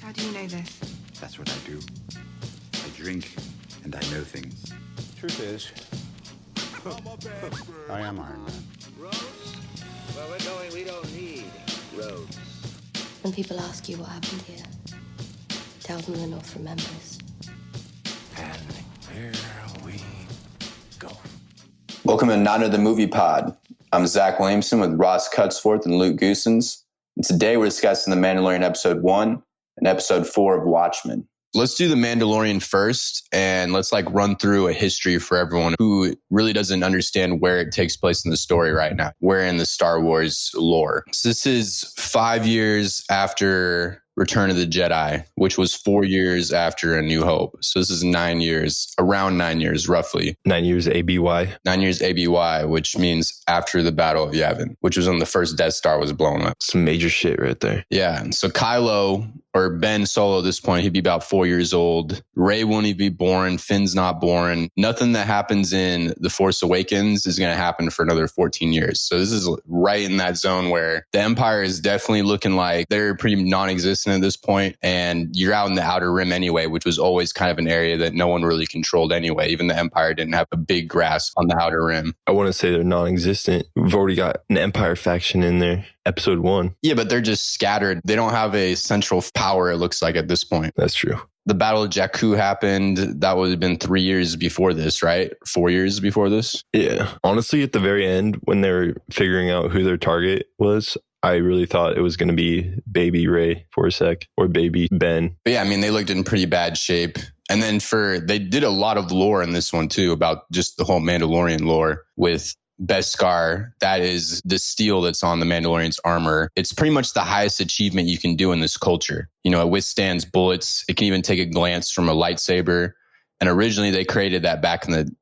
How do you know this? That's what I do. I drink and I know things. Truth is, I am Iron Man. Roads? Where we're going, we don't need roads. When people ask you what happened here, tell them the North remembers. And here we go. Welcome to Not Another Movie Pod. I'm Zach Williamson with Ross Cutsforth and Luke Goosens. And today we're discussing The Mandalorian Episode 1 and Episode 4 of Watchmen. Let's do The Mandalorian first, and let's run through a history for everyone who really doesn't understand where it takes place in the story right now, where in the Star Wars lore. So this is 5 years after Return of the Jedi, which was 4 years after A New Hope. So this is 9 years, around 9 years, roughly. 9 years ABY. 9 years ABY, which means after the Battle of Yavin, which was when the first Death Star was blown up. Some major shit right there. Yeah. And so Kylo, or Ben Solo at this point, he'd be about 4 years old. Rey won't even be born. Finn's not born. Nothing that happens in The Force Awakens is going to happen for another 14 years. So this is right in that zone where the Empire is definitely looking like they're pretty non-existent at this point, and you're out in the Outer Rim anyway, which was always kind of an area that no one really controlled anyway. Even the Empire didn't have a big grasp on the Outer Rim. I want to say they're non-existent. We've already got an Empire faction in there. Episode 1. Yeah, but they're just scattered. They don't have a central power, it looks like, at this point. That's true. The Battle of Jakku happened. That would have been 3 years before this, right? 4 years before this? Yeah. Honestly, at the very end, when they were figuring out who their target was, I really thought it was going to be baby Rey for a sec, or baby Ben. But yeah, I mean, they looked in pretty bad shape. And then they did a lot of lore in this one too, about just the whole Mandalorian lore with Beskar. That is the steel that's on the Mandalorian's armor. It's pretty much the highest achievement you can do in this culture. You know, it withstands bullets. It can even take a glance from a lightsaber. And originally they created that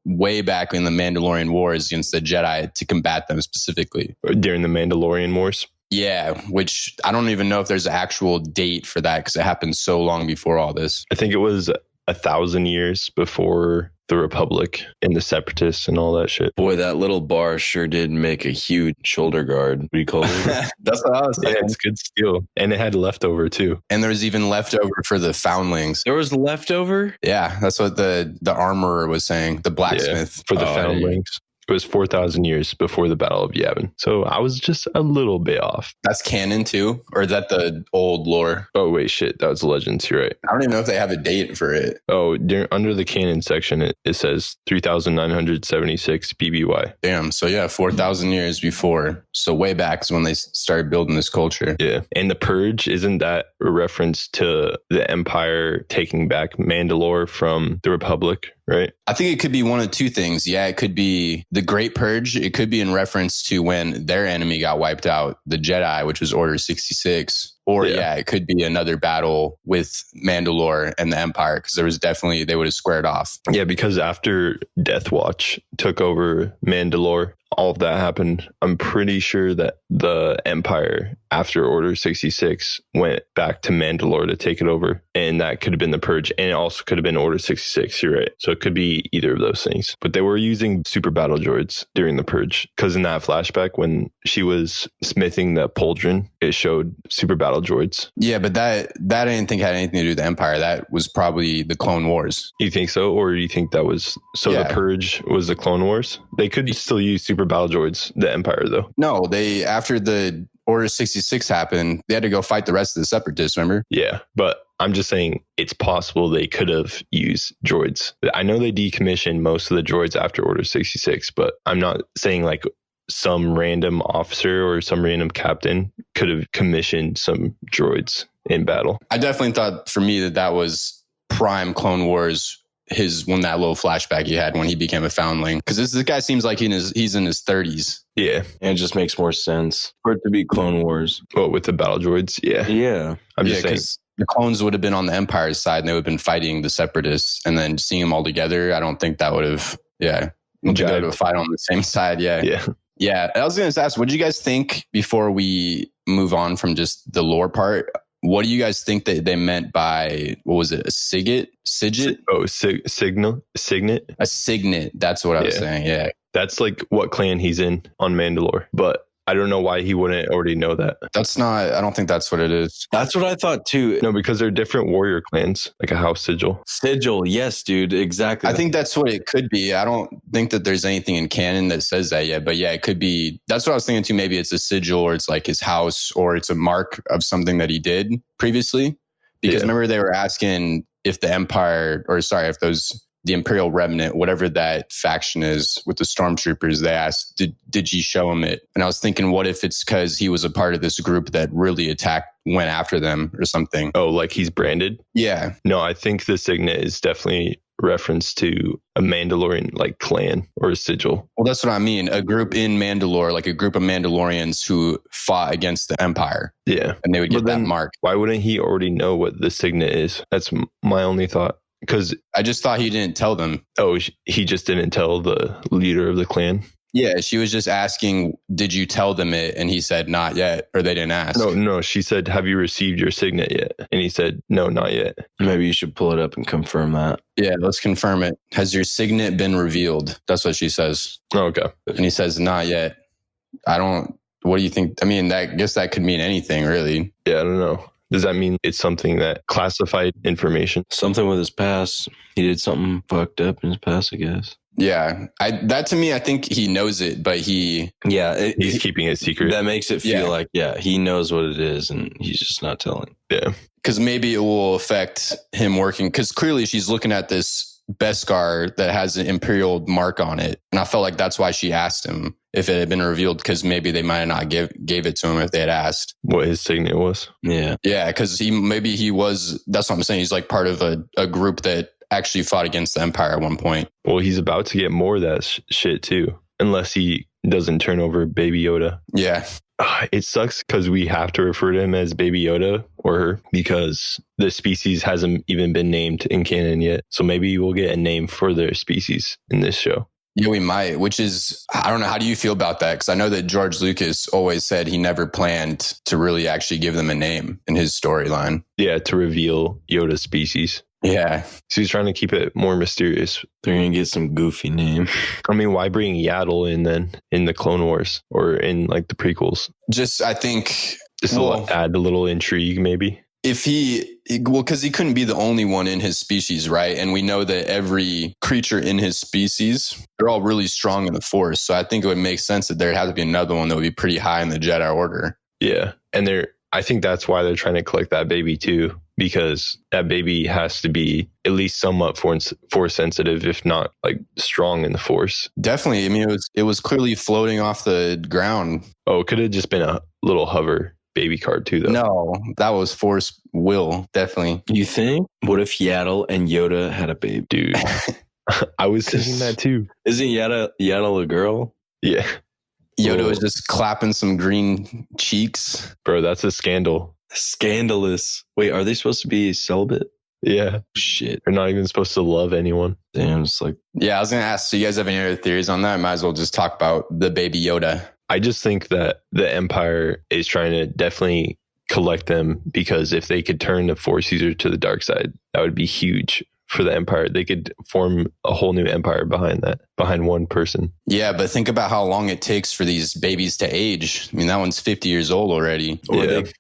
way back in the Mandalorian Wars against the Jedi to combat them specifically. During the Mandalorian Wars? Yeah, which I don't even know if there's an actual date for that because it happened so long before all this. I think it was 1,000 years before the Republic and the Separatists and all that shit. Boy, that little bar sure did make a huge shoulder guard. What do you call it? That's what I was saying. Yeah, it's good steel. And it had leftover too. And there was even leftover for the foundlings. There was leftover? Yeah, that's what the armorer was saying, the blacksmith. For the foundlings. It was 4,000 years before the Battle of Yavin. So I was just a little bit off. That's canon too? Or is that the old lore? Oh, wait, shit. That was Legends. You're right. I don't even know if they have a date for it. Oh, under the canon section, it says 3,976 BBY. Damn. So yeah, 4,000 years before. So way back is when they started building this culture. Yeah. And the Purge, isn't that a reference to the Empire taking back Mandalore from the Republic? Right. I think it could be one of two things. Yeah, it could be the Great Purge. It could be in reference to when their enemy got wiped out, the Jedi, which was Order 66. Or yeah, it could be another battle with Mandalore and the Empire, because there was definitely, they would have squared off. Yeah, because after Death Watch took over Mandalore, all of that happened. I'm pretty sure that the Empire, after Order 66, went back to Mandalore to take it over. And that could have been the Purge. And it also could have been Order 66. You're right. So it could be either of those things. But they were using super battle droids during the Purge. Because in that flashback, when she was smithing the pauldron, it showed super battle droids. Yeah, but that I didn't think had anything to do with the Empire. That was probably the Clone Wars. You think so? Or do you think that was... So the Purge was the Clone Wars? They could still use super battle droids, the Empire, though. No, after the Order 66 happened, they had to go fight the rest of the Separatists, remember? Yeah, but I'm just saying it's possible they could have used droids. I know they decommissioned most of the droids after Order 66, but I'm not saying like some random officer or some random captain could have commissioned some droids in battle. I definitely thought for me that was prime Clone Wars, when that little flashback he had when he became a foundling. Because this guy seems like he's in his 30s. Yeah. And it just makes more sense for it to be Clone Wars. Oh, with the battle droids? Yeah. Yeah. I'm just saying. The clones would have been on the Empire's side and they would have been fighting the Separatists. And then seeing them all together, I don't think that would have, they would have fight on the same side. Yeah. Yeah. Yeah. I was going to ask, what did you guys think before we move on from just the lore part? What do you guys think that they meant by, what was it, a signet? Oh, signet? A signet. That's what I was saying, yeah. That's like what clan he's in on Mandalore. But I don't know why he wouldn't already know that. I don't think that's what it is. That's what I thought too. No, because they're different warrior clans, like a house sigil. Sigil, yes, dude, exactly. I think that's what it could be. I don't think that there's anything in canon that says that yet, but yeah, it could be. That's what I was thinking too. Maybe it's a sigil, or it's like his house, or it's a mark of something that he did previously. Because remember they were asking if the Empire, if the Imperial Remnant, whatever that faction is with the stormtroopers, they asked, did you show him it? And I was thinking, what if it's because he was a part of this group that really went after them or something? Oh, like he's branded? Yeah. No, I think the signet is definitely reference to a Mandalorian like clan or a sigil. Well, that's what I mean. A group in Mandalore, like a group of Mandalorians who fought against the Empire. Yeah. And they would get that mark. Why wouldn't he already know what the signet is? That's my only thought. Because I just thought he didn't tell them. Oh, he just didn't tell the leader of the clan? Yeah, she was just asking, did you tell them it? And he said, not yet. Or they didn't ask. No, she said, have you received your signet yet? And he said, no, not yet. Maybe you should pull it up and confirm that. Yeah, let's confirm it. Has your signet been revealed? That's what she says. Oh, okay. And he says, not yet. What do you think? I mean, I guess that could mean anything, really. Yeah, I don't know. Does that mean it's something that classified information? Something with his past. He did something fucked up in his past, I guess. Yeah. That to me, I think he knows it, but he's keeping it secret. That makes it feel like, he knows what it is and he's just not telling. Yeah. Because maybe it will affect him working. Because clearly she's looking at this Beskar that has an Imperial mark on it. And I felt like that's why she asked him if it had been revealed, because maybe they might not gave it to him if they had asked. What his signet was? Yeah. Yeah, because he was, that's what I'm saying. He's like part of a group that actually fought against the Empire at one point. Well, he's about to get more of that shit too, unless he doesn't turn over Baby Yoda. Yeah. It sucks because we have to refer to him as Baby Yoda or her because the species hasn't even been named in canon yet. So maybe we'll get a name for their species in this show. Yeah, we might, which is, I don't know. How do you feel about that? Because I know that George Lucas always said he never planned to really actually give them a name in his storyline. Yeah, to reveal Yoda's species. Yeah. So he's trying to keep it more mysterious. They're going to get some goofy name. I mean, why bring Yaddle in then in the Clone Wars or in like the prequels? I think... to add a little intrigue maybe. Because he couldn't be the only one in his species, right? And we know that every creature in his species, they're all really strong in the Force. So I think it would make sense that there'd have to be another one that would be pretty high in the Jedi Order. Yeah. And I think that's why they're trying to collect that baby too, because that baby has to be at least somewhat force sensitive, if not like strong in the Force. Definitely. I mean, it was clearly floating off the ground. Oh, it could have just been a little hover baby card too, though. No, that was Force will, definitely. You think? What if Yaddle and Yoda had a baby? Dude, I was thinking that too. Isn't Yaddle a girl? Yeah. Yoda was just clapping some green cheeks. Bro, that's a scandal. Scandalous. Wait, are they supposed to be celibate? Yeah. Shit. They're not even supposed to love anyone. Damn, it's like... Yeah, I was going to ask, so you guys have any other theories on that? Might as well just talk about the baby Yoda. I just think that the Empire is trying to definitely collect them because if they could turn the Force user to the dark side, that would be huge for the Empire. They could form a whole new empire behind one person. Yeah, but think about how long it takes for these babies to age. I mean, that one's 50 years old already.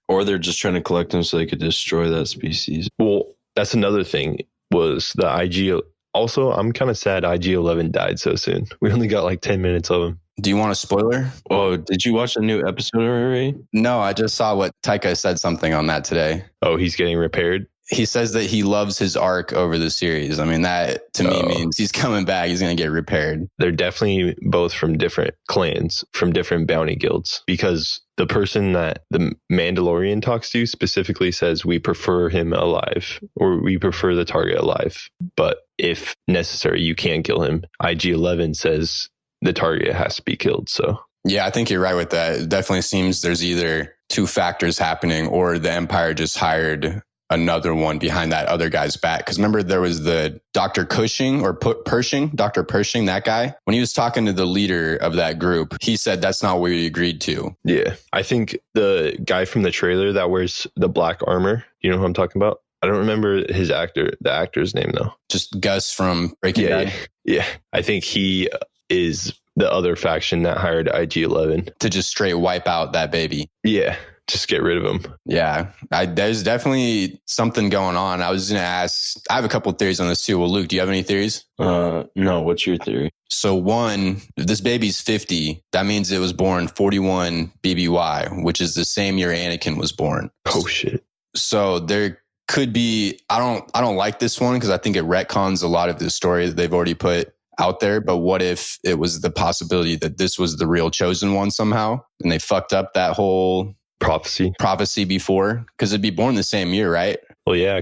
Or they're just trying to collect them so they could destroy that species. Well, that's another thing was the IG. Also, I'm kind of sad IG-11 died so soon. We only got like 10 minutes of him. Do you want a spoiler? Oh, did you watch a new episode already? No, I just saw what Taika said something on that today. Oh, he's getting repaired? He says that he loves his arc over the series. I mean, that to me means he's coming back. He's going to get repaired. They're definitely both from different clans, from different bounty guilds, because the person that the Mandalorian talks to specifically says we prefer him alive or we prefer the target alive. But if necessary, you can't kill him. IG-11 says the target has to be killed. So yeah, I think you're right with that. It definitely seems there's either two factors happening or the Empire just hired another one behind that other guy's back. Because remember, there was the Dr. Cushing or Purshing, Dr. Purshing, that guy. When he was talking to the leader of that group, he said that's not what we agreed to. Yeah, I think the guy from the trailer that wears the black armor, you know who I'm talking about? I don't remember the actor's name though. Just Gus from Breaking Bad. Yeah, I think he is the other faction that hired IG-11 to just straight wipe out that baby. Yeah, just get rid of him. Yeah, there's definitely something going on. I was going to ask, I have a couple of theories on this too. Well, Luke, do you have any theories? No, what's your theory? So one, if this baby's 50, that means it was born 41 BBY, which is the same year Anakin was born. Oh shit. So there could be, I don't like this one because I think it retcons a lot of the story that they've already put out there. But what if it was the possibility that this was the real chosen one somehow and they fucked up that whole prophecy before? Because it'd be born the same year, right? Well, yeah,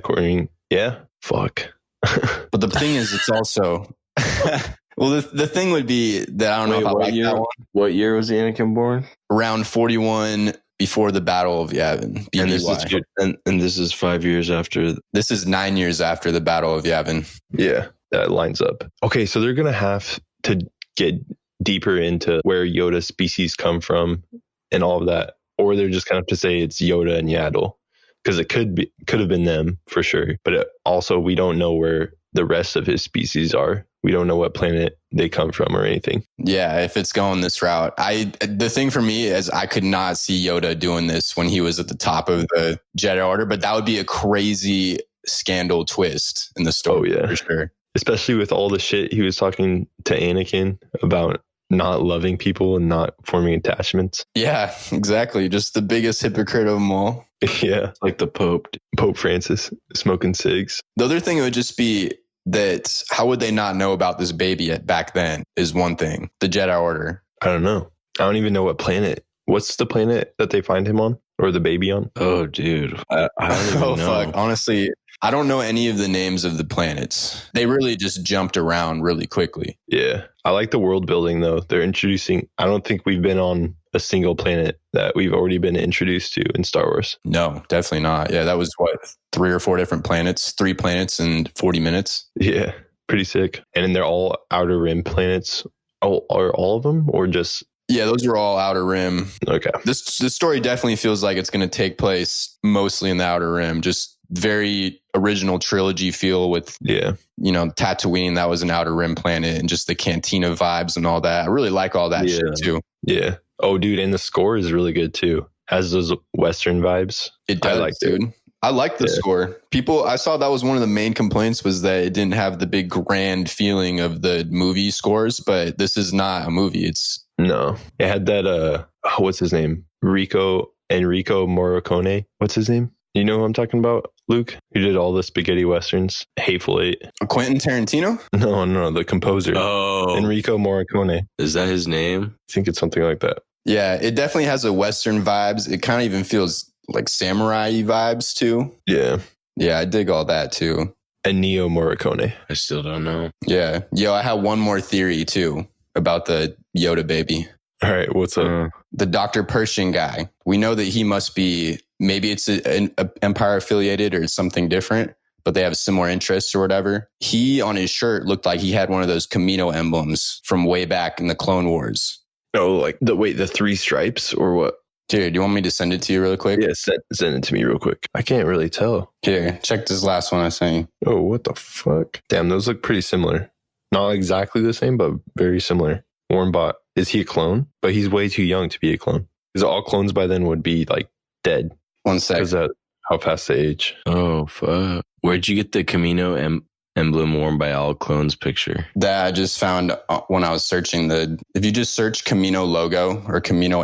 fuck. But the thing is, it's also well, the thing would be that I don't know if I like that one. What year was Anakin born? Around 41 before the Battle of Yavin. And this is 5 years after. This is 9 years after the Battle of Yavin. Yeah, that lines up. Okay, so they're gonna have to get deeper into where Yoda's species come from and all of that, or they're just gonna have to say it's Yoda and Yaddle, because it could have been them for sure. But also, we don't know where the rest of his species are. We don't know what planet they come from or anything. Yeah, if it's going this route. The thing for me is I could not see Yoda doing this when he was at the top of the Jedi Order, but that would be a crazy scandal twist in the story. Oh, yeah. For sure. Especially with all the shit he was talking to Anakin about not loving people and not forming attachments. Yeah, exactly. Just the biggest hypocrite of them all. Yeah. Like the Pope Francis smoking cigs. The other thing would just be that how would they not know about this baby back then is one thing. The Jedi Order. I don't know. I don't even know what planet. What's the planet that they find him on or the baby on? Oh, dude. I don't even know. Fuck. Honestly, I don't know any of the names of the planets. They really just jumped around really quickly. Yeah. I like the world building though. They're introducing, I don't think we've been on a single planet that we've already been introduced to in Star Wars. No, definitely not. Yeah, that was what, 3 or 4 different planets, 3 planets in 40 minutes. Yeah, pretty sick. And then they're all Outer Rim planets. Oh, are all of them or just? Yeah, those are all Outer Rim. Okay. This story definitely feels like it's going to take place mostly in the Outer Rim. Just very original trilogy feel with, Tatooine, that was an Outer Rim planet, and just the Cantina vibes and all that. I really like all that shit too. Yeah. Oh, dude, and the score is really good too. Has those Western vibes. It does, dude. I like the score. I saw that was one of the main complaints was that it didn't have the big grand feeling of the movie scores, but this is not a movie. No. It had that, what's his name? Enrico Morricone. What's his name? You know who I'm talking about, Luke? Who did all the spaghetti westerns? Hateful Eight. Quentin Tarantino? No, the composer. Oh. Enrico Morricone. Is that his name? I think it's something like that. Yeah, it definitely has a Western vibes. It kind of even feels like samurai vibes too. Yeah. Yeah, I dig all that too. And Neo Morricone. I still don't know. Yeah. Yo, I have one more theory too about the Yoda baby. All right, what's up? The Dr. Purshing guy. We know that he must be, maybe it's an Empire affiliated or something different, but they have similar interests or whatever. He, on his shirt, looked like he had one of those Kamino emblems from way back in the Clone Wars. Oh, like the 3 stripes or what? Dude, you want me to send it to you really quick? Yeah, send it to me real quick. I can't really tell. Here, check this last one I sent you. Oh, what the fuck? Damn, those look pretty similar. Not exactly the same, but very similar. Warren Bot. Is he a clone? But he's way too young to be a clone. Because all clones by then would be like dead. 1 sec. Because that how fast they age. Oh, fuck. Where'd you get the Kamino emblem worn by all clones picture? That I just found when I was searching if you just search Kamino logo or Kamino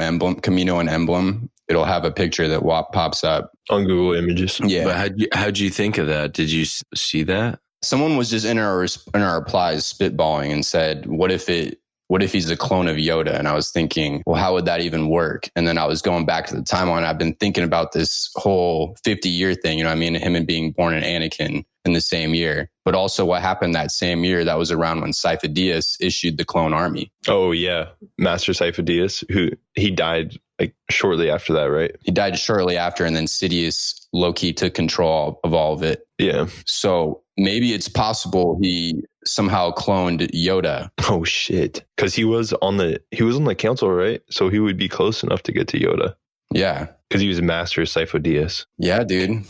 and emblem, it'll have a picture that pops up. On Google Images. Yeah. But how'd you think of that? Did you see that? Someone was just in our replies spitballing and said, what if he's a clone of Yoda? And I was thinking, well, how would that even work? And then I was going back to the timeline. I've been thinking about this whole 50-year thing, you know what I mean? Him and being born in Anakin in the same year. But also what happened that same year, that was around when Sifo Dyas issued the clone army. Oh, yeah. Master Sifo Dyas, he died like shortly after that, right? He died shortly after, and then Sidious low-key took control of all of it. Yeah. So maybe it's possible he somehow cloned Yoda. Oh shit. Because he was on the council, right? So he would be close enough to get to Yoda. Yeah. because he was a master of Sifo-Dyas. Yeah, dude.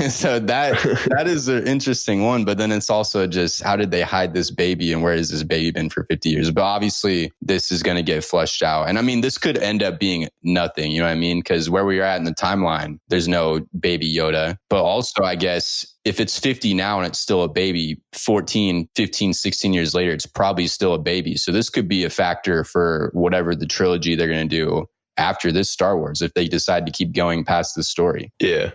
So that is an interesting one. But then it's also just, how did they hide this baby and where has this baby been for 50 years? But obviously this is going to get fleshed out. And I mean, this could end up being nothing, you know what I mean? Because where we are at in the timeline, there's no baby Yoda. But also, I guess, if it's 50 now and it's still a baby, 14, 15, 16 years later, it's probably still a baby. So this could be a factor for whatever the trilogy they're going to do after this Star Wars, if they decide to keep going past the story. Yeah.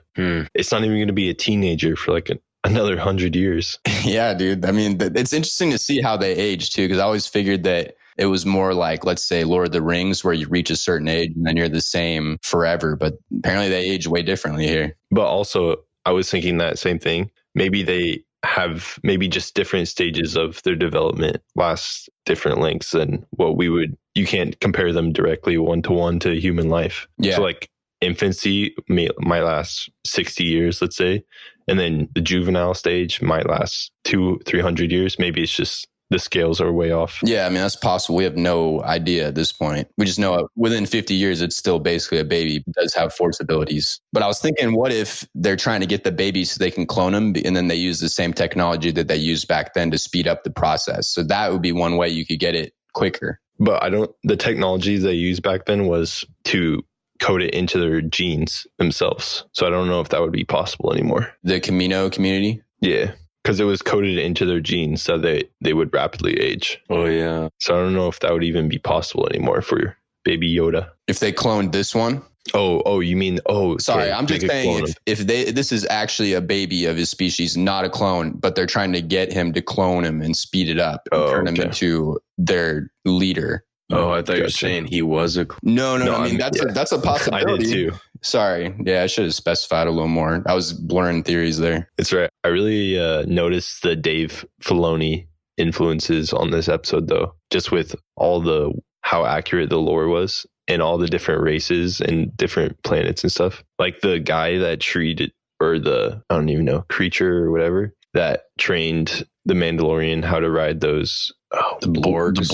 It's not even going to be a teenager for like another 100 years. Yeah, dude. I mean, it's interesting to see how they age too, because I always figured that it was more like, let's say, Lord of the Rings, where you reach a certain age and then you're the same forever. But apparently they age way differently here. But also, I was thinking that same thing. Maybe they have just different stages of their development last different lengths than what we would. You can't compare them directly one-to-one to human life. Yeah. So like infancy might last 60 years, let's say. And then the juvenile stage might last 200-300 years. Maybe it's just the scales are way off. Yeah, I mean, that's possible. We have no idea at this point. We just know within 50 years, it's still basically a baby. It does have force abilities. But I was thinking, what if they're trying to get the baby so they can clone them, and then they use the same technology that they used back then to speed up the process? So that would be one way you could get it quicker. But the technology they used back then was to code it into their genes themselves. So I don't know if that would be possible anymore. The Kamino community? Yeah. Because it was coded into their genes so they would rapidly age. Oh, yeah. So I don't know if that would even be possible anymore for baby Yoda. If they cloned this one? Oh, you mean, okay. Sorry, I'm just saying if this is actually a baby of his species, not a clone, but they're trying to get him to clone him and speed it up and turn him into their leader. Oh, I thought you were saying he was a... No. I mean, that's a possibility. I did too. Sorry. Yeah, I should have specified a little more. I was blurring theories there. That's right. I really noticed the Dave Filoni influences on this episode, though, just with how accurate the lore was and all the different races and different planets and stuff. Like the guy that treated, or I don't even know, creature or whatever, that trained the Mandalorian how to ride those... Oh, the Blurgs.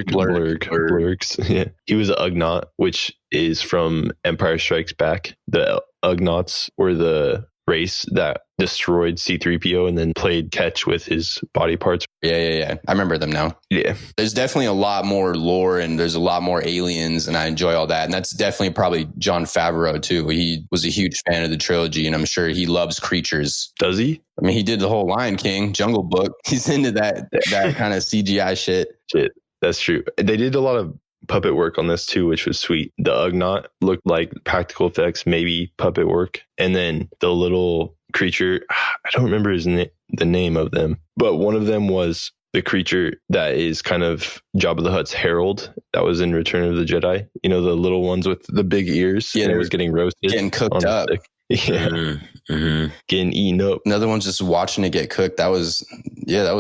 Blurgs. Yeah. He was an Ugnaught, which is from Empire Strikes Back. The Ugnaughts were the race that destroyed C-3PO and then played catch with his body parts. Yeah. I remember them now. Yeah. There's definitely a lot more lore and there's a lot more aliens, and I enjoy all that. And that's definitely probably Jon Favreau too. He was a huge fan of the trilogy, and I'm sure he loves creatures. Does he? I mean, he did the whole Lion King, Jungle Book. He's into that kind of CGI shit. That's true. They did a lot of puppet work on this too, which was sweet. The Ugnaught looked like practical effects, maybe puppet work. And then the little creature, I don't remember the name of them, but one of them was the creature that is kind of Jabba the Hutt's herald that was in Return of the Jedi. You know, the little ones with the big ears. Yeah, and it was getting roasted. Getting cooked up. Yeah. Mm-hmm. Getting eaten up. Another one's just watching it get cooked. That was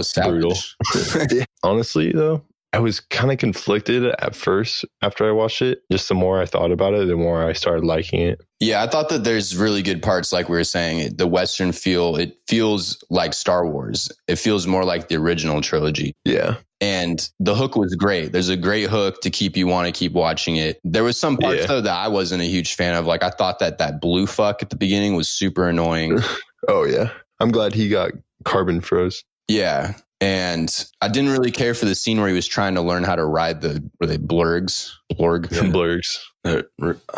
savage. Brutal. Honestly, though, I was kind of conflicted at first after I watched it. Just the more I thought about it, the more I started liking it. Yeah, I thought that there's really good parts, like we were saying. The Western feel, it feels like Star Wars. It feels more like the original trilogy. Yeah. And the hook was great. There's a great hook to keep you want to keep watching it. There was some parts, though, that I wasn't a huge fan of. Like, I thought that blue fuck at the beginning was super annoying. Oh, yeah. I'm glad he got carbon froze. Yeah. And I didn't really care for the scene where he was trying to learn how to ride were they blurgs? Blurg? Yeah. Blurgs.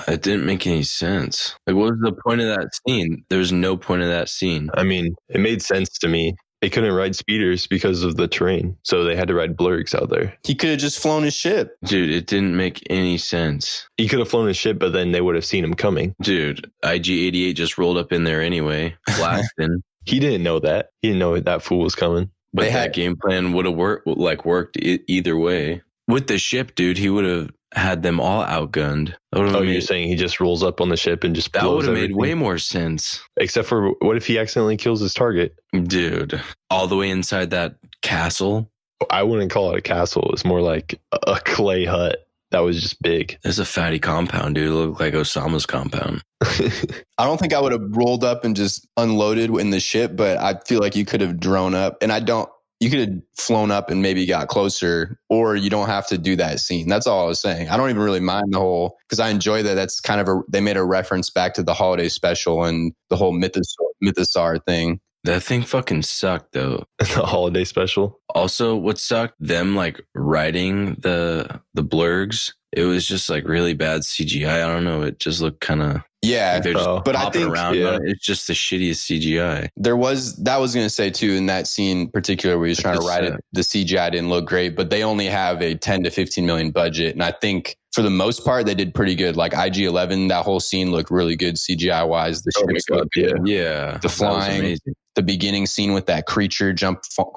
It didn't make any sense. Like, what was the point of that scene? There was no point of that scene. I mean, it made sense to me. They couldn't ride speeders because of the terrain. So they had to ride blurgs out there. He could have just flown his ship. Dude, it didn't make any sense. He could have flown his ship, but then they would have seen him coming. Dude, IG-88 just rolled up in there anyway, blasting. He didn't know that. He didn't know that fool was coming. But that game plan would have worked either way. With the ship, dude, he would have had them all outgunned. You're saying he just rolls up on the ship and just blows that would have everything? made way more sense. Except for, what if he accidentally kills his target? Dude, all the way inside that castle? I wouldn't call it a castle. It's more like a clay hut that was just big. It's a fatty compound, dude. It looked like Osama's compound. I don't think I would have rolled up and just unloaded in the ship, but I feel like you could have drone up. And I don't you could have flown up and maybe got closer, or you don't have to do that scene. That's all I was saying. I don't even really mind the whole, because I enjoy that. That's kind of they made a reference back to the holiday special and the whole Mythosaur thing. That thing fucking sucked though. The holiday special. Also, what sucked, them like writing the blurgs, it was just like really bad CGI. I don't know. It just looked kind of, Yeah, they're just but I hopping think around. It's just the shittiest CGI. that was going to say too, in that scene in particular where he was trying to write it, the CGI didn't look great, but they only have a 10 to 15 million budget. And I think for the most part, they did pretty good. Like IG-11, that whole scene looked really good CGI wise. The ships looked good. Yeah. The flying, the beginning scene with that creature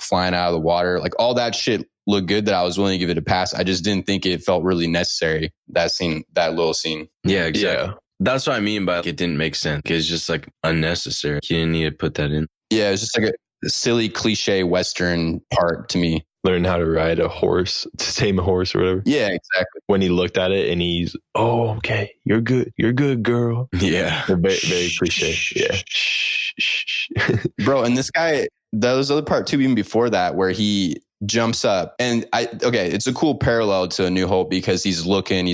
flying out of the water, like all that shit looked good that I was willing to give it a pass. I just didn't think it felt really necessary, that scene, that little scene. Yeah, exactly. Yeah. That's what I mean by it didn't make sense. It's just like unnecessary. You didn't need to put that in. Yeah, it's just like a silly cliche Western part to me. Learn how to ride a horse, to tame a horse or whatever. Yeah, exactly. When he looked at it and he's, oh, okay, you're good, girl. Yeah. Very, very cliche. Yeah. Bro, and this guy, that was the other part too, even before that, where he jumps up. And it's a cool parallel to A New Hope because he's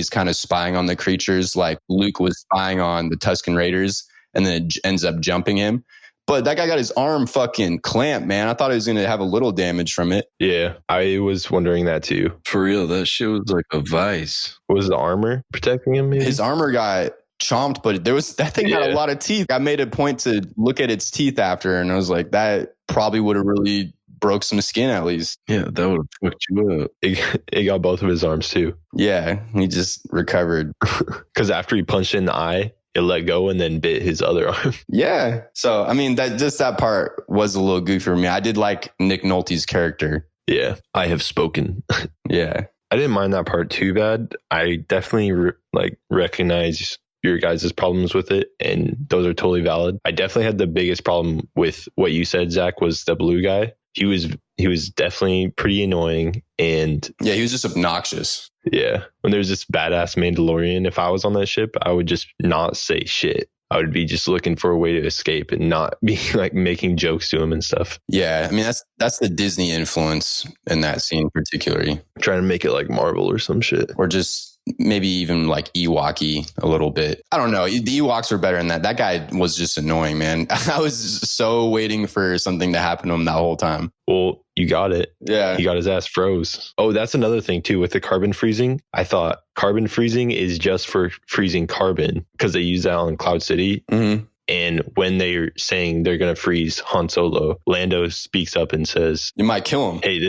kind of spying on the creatures like Luke was spying on the Tusken Raiders, and then it ends up jumping him. But that guy got his arm fucking clamped, man. I thought he was going to have a little damage from it. Yeah, I was wondering that too. For real, that shit was like a vice. Was the armor protecting him? Maybe? His armor got chomped, but that thing had a lot of teeth. I made a point to look at its teeth after, and I was like, that probably would have really broke some skin at least. Yeah, that would have fucked you up. It got both of his arms too. Yeah, he just recovered. Because after he punched in the eye, it let go and then bit his other arm. Yeah. So, I mean, that part was a little goofy for me. I did like Nick Nolte's character. Yeah. I have spoken. Yeah. I didn't mind that part too bad. I definitely recognize your guys' problems with it, and those are totally valid. I definitely had the biggest problem with what you said, Zach, was the blue guy. He was definitely pretty annoying, and yeah, he was just obnoxious. Yeah. When there's this badass Mandalorian, if I was on that ship, I would just not say shit. I would be just looking for a way to escape and not be like making jokes to him and stuff. Yeah. I mean, that's the Disney influence in that scene particularly. Trying to make it like Marvel or some shit. Or just maybe even like Ewok-y a little bit. I don't know. The Ewoks were better than that. That guy was just annoying, man. I was so waiting for something to happen to him that whole time. Well, you got it. Yeah. He got his ass froze. Oh, that's another thing too with the carbon freezing. I thought carbon freezing is just for freezing carbon because they use that on Cloud City. Mm-hmm. And when they're saying they're going to freeze Han Solo, Lando speaks up and says, you might kill him. Hey,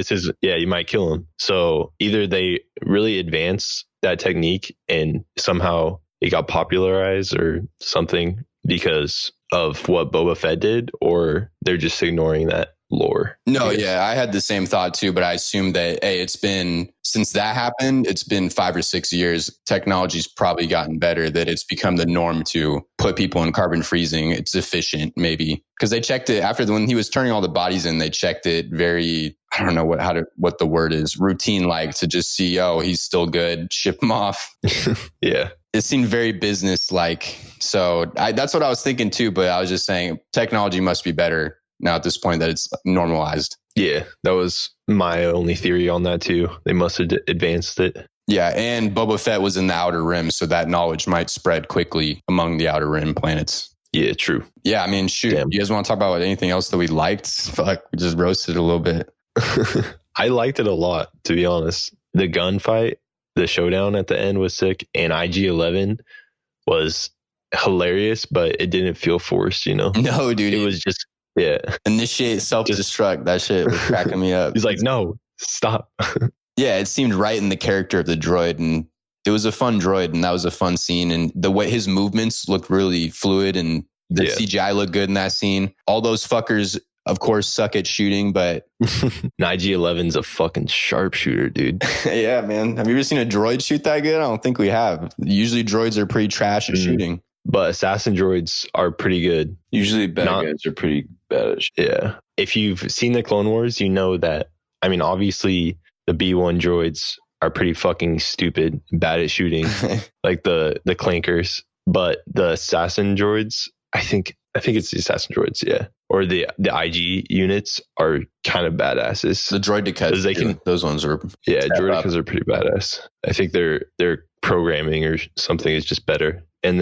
you might kill him. So either they really advance that technique and somehow it got popularized or something because of what Boba Fett did, or they're just ignoring that lore. No, yeah, I had the same thought too, but I assumed that, hey, it's been, since that happened, it's been 5 or 6 years. Technology's probably gotten better, that it's become the norm to put people in carbon freezing. It's efficient, maybe. Because they checked it when he was turning all the bodies in, they checked it very, I don't know what the word is, routine like, to just see, oh, he's still good, ship him off. Yeah. It seemed very business like. So that's what I was thinking too, but I was just saying technology must be better now at this point that it's normalized. Yeah, that was my only theory on that too. They must have advanced it. Yeah, and Boba Fett was in the Outer Rim, so that knowledge might spread quickly among the Outer Rim planets. Yeah, true. Yeah, I mean, shoot. Damn. You guys want to talk about anything else that we liked? I feel like we just roasted a little bit. I liked it a lot, to be honest. The gunfight, the showdown at the end was sick, and IG-11 was hilarious, but it didn't feel forced, you know? No, dude. It was just, yeah. Initiate self-destruct. That shit was cracking me up. He's like, no, stop. Yeah, it seemed right in the character of the droid, and it was a fun droid, and that was a fun scene. And the way his movements looked really fluid, and the CGI looked good in that scene. All those fuckers, of course, suck at shooting, but IG-11's a fucking sharpshooter, dude. Yeah, man. Have you ever seen a droid shoot that good? I don't think we have. Usually droids are pretty trash at shooting. But assassin droids are pretty good. Usually bad guys are pretty bad at shooting. Yeah. If you've seen the Clone Wars, you know that, I mean, obviously the B1 droids are pretty fucking stupid, bad at shooting, like the clankers. But the assassin droids, I think I think it's the assassin droids, yeah. Or the IG units are kind of badasses. The droidicas, they can. Those ones are. Yeah, droidicas are pretty badass. I think their programming or something is just better, and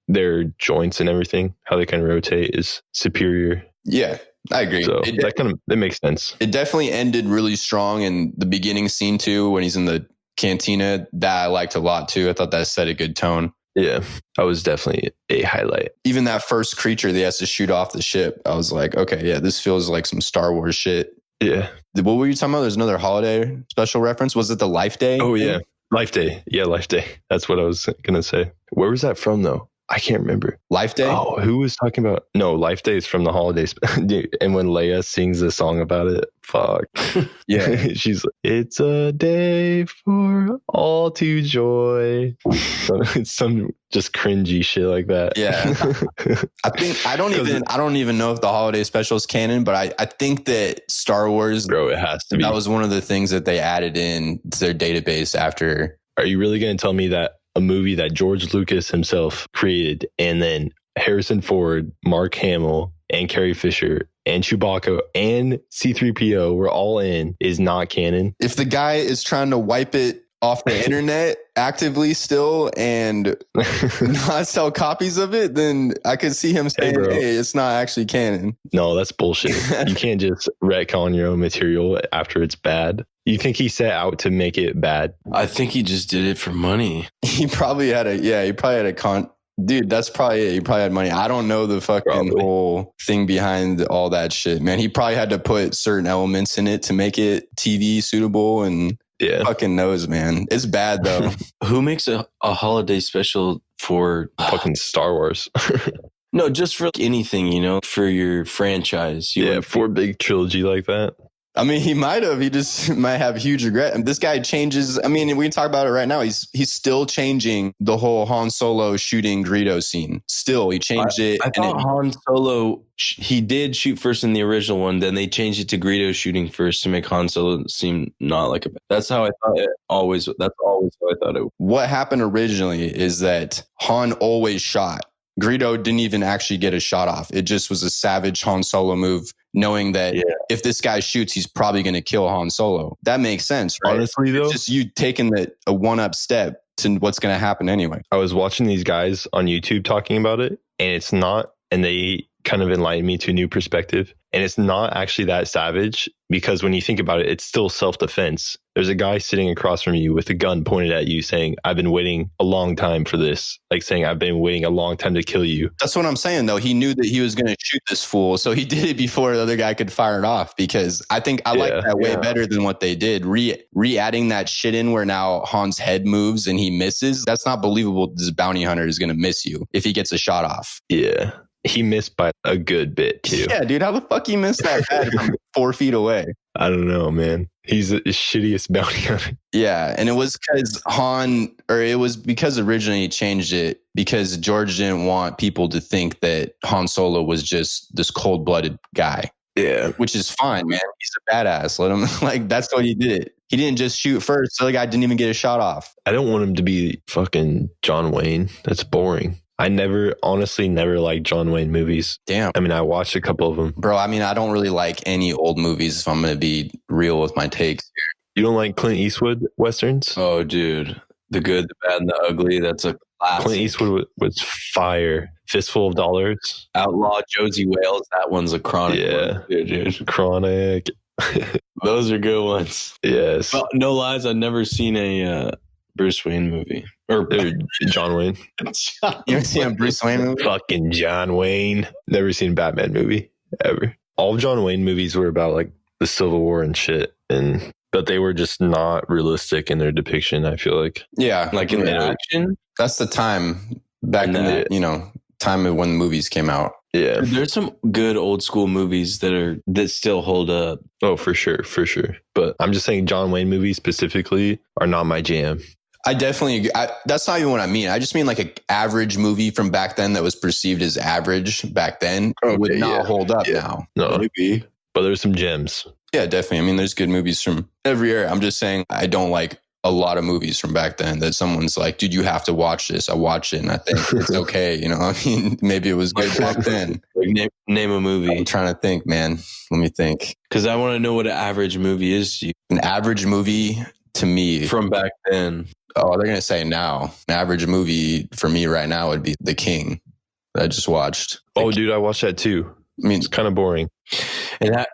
their joints and everything, how they can rotate, is superior. Yeah, I agree. So that makes sense. It definitely ended really strong in the beginning scene too, when he's in the cantina. That I liked a lot too. I thought that set a good tone. Yeah, that was definitely a highlight. Even that first creature that has to shoot off the ship, I was like, okay, yeah, this feels like some Star Wars shit. Yeah. What were you talking about? There's another holiday special reference. Was it the Life Day? Oh, yeah. Life Day. Yeah, Life Day. That's what I was going to say. Where was that from, though? I can't remember. Life Day? Oh, who was talking about? No, Life Day is from the holidays. And when Leia sings a song about it, fuck. Yeah. She's like, it's a day for all to joy. It's some just cringy shit like that. Yeah. I don't even know if the holiday special is canon, but I think that Star Wars, bro, it has to be. That was one of the things that they added in to their database after. Are you really going to tell me that a movie that George Lucas himself created, and then Harrison Ford, Mark Hamill, and Carrie Fisher, and Chewbacca, and C-3PO were all in, is not canon? If the guy is trying to wipe it off the internet actively still and not sell copies of it, then I could see him saying, hey, it's not actually canon. No, that's bullshit. You can't just retcon your own material after it's bad. You think he set out to make it bad? I think he just did it for money. He probably had dude, that's probably it. He probably had money. I don't know the fucking whole thing behind all that shit, man. He probably had to put certain elements in it to make it TV suitable, and fucking knows, man. It's bad though. Who makes a holiday special for fucking Star Wars? No, just for anything, for your franchise. For a big trilogy like that. I mean, he might have. He just might have huge regret. And this guy changes. I mean, we can talk about it right now. He's still changing the whole Han Solo shooting Greedo scene. Still, he changed it. I thought Han Solo, he did shoot first in the original one. Then they changed it to Greedo shooting first to make Han Solo seem not like a. That's how I thought it always. That's always how I thought it. What happened originally is that Han always shot. Greedo didn't even actually get a shot off. It just was a savage Han Solo move, knowing that if this guy shoots, he's probably going to kill Han Solo. That makes sense, right? Honestly, though, it's just you taking a one-up step to what's going to happen anyway. I was watching these guys on YouTube talking about it, and they kind of enlightened me to a new perspective. And it's not actually that savage, because when you think about it, it's still self-defense. There's a guy sitting across from you with a gun pointed at you saying, I've been waiting a long time for this. Like saying, I've been waiting a long time to kill you. That's what I'm saying, though. He knew that he was going to shoot this fool. So he did it before the other guy could fire it off, because I think I like that way better than what they did. Re-adding that shit in where now Han's head moves and he misses. That's not believable. This bounty hunter is going to miss you if he gets a shot off. Yeah. He missed by a good bit, too. Yeah, dude. How the fuck he missed that bad from 4 feet away? I don't know, man. He's the shittiest bounty hunter. Yeah, and it was because originally he changed it because George didn't want people to think that Han Solo was just this cold-blooded guy. Yeah. Which is fine, man. He's a badass. Let him, that's why he did it. He didn't just shoot first. The other guy didn't even get a shot off. I don't want him to be fucking John Wayne. That's boring. I honestly never liked John Wayne movies. Damn. I mean, I watched a couple of them. Bro, I mean, I don't really like any old movies if I'm going to be real with my takes. You don't like Clint Eastwood Westerns? Oh, dude. The Good, the Bad, and the Ugly. That's a classic. Clint Eastwood was fire. Fistful of Dollars. Outlaw Josie Wales. That one's a chronic one. Dude. Chronic. Those are good ones. Yes. Well, no lies. I've never seen a Bruce Wayne movie. Or John Wayne. You ever seen a Bruce Wayne movie? Fucking John Wayne. Never seen a Batman movie ever. All of John Wayne movies were about like the Civil War and shit, but they were just not realistic in their depiction, I feel like. Yeah. Like in the action? That's the time back in the, time of when the movies came out. Yeah. There's some good old school movies that still hold up. Oh, for sure. But I'm just saying John Wayne movies specifically are not my jam. I definitely agree. That's not even what I mean. I just mean like an average movie from back then that was perceived as average back then would not hold up now. No, maybe. But there's some gems. Yeah, definitely. I mean, there's good movies from every era. I'm just saying I don't like a lot of movies from back then that someone's like, dude, you have to watch this. I watched it and I think it's okay. I mean, maybe it was good back then. Like name a movie. I'm trying to think, man. Let me think. Because I want to know what an average movie is to you. An average movie to me. From back then. Oh, they're going to say now. An average movie for me right now would be The King that I just watched. Dude, I watched that too. I mean, It's kind of boring. And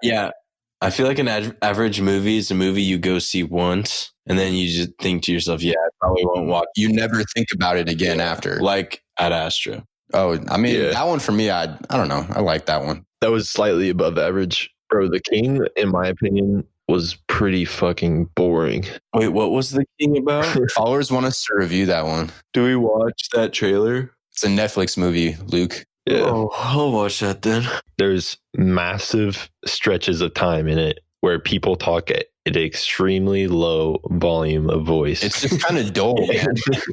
I feel like an average movie is a movie you go see once and then you just think to yourself, yeah, I probably won't watch. you never think about it again after. Like Ad Astra. Oh, I mean, Yeah. that one for me, I don't know. I like that one. That was slightly above average. Bro, The King, in my opinion, was pretty fucking boring. Wait, what was The King about? Followers want us to review that one. Do we watch that trailer? It's a Netflix movie, Luke. Yeah. Oh, I'll watch that then. There's massive stretches of time in it where people talk at an extremely low volume of voice. It's just kind of dull, man.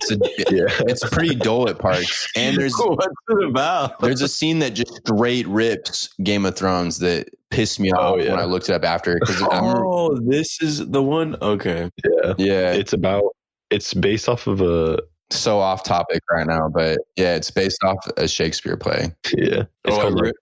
It's pretty dull at parts. And there's What's it about? there's a scene that just straight rips Game of Thrones that pissed me off when I looked it up after. Oh, this is the one? Okay. Yeah. Yeah, It's based off of a so off topic right now, but yeah, it's based off a Shakespeare play. It's called like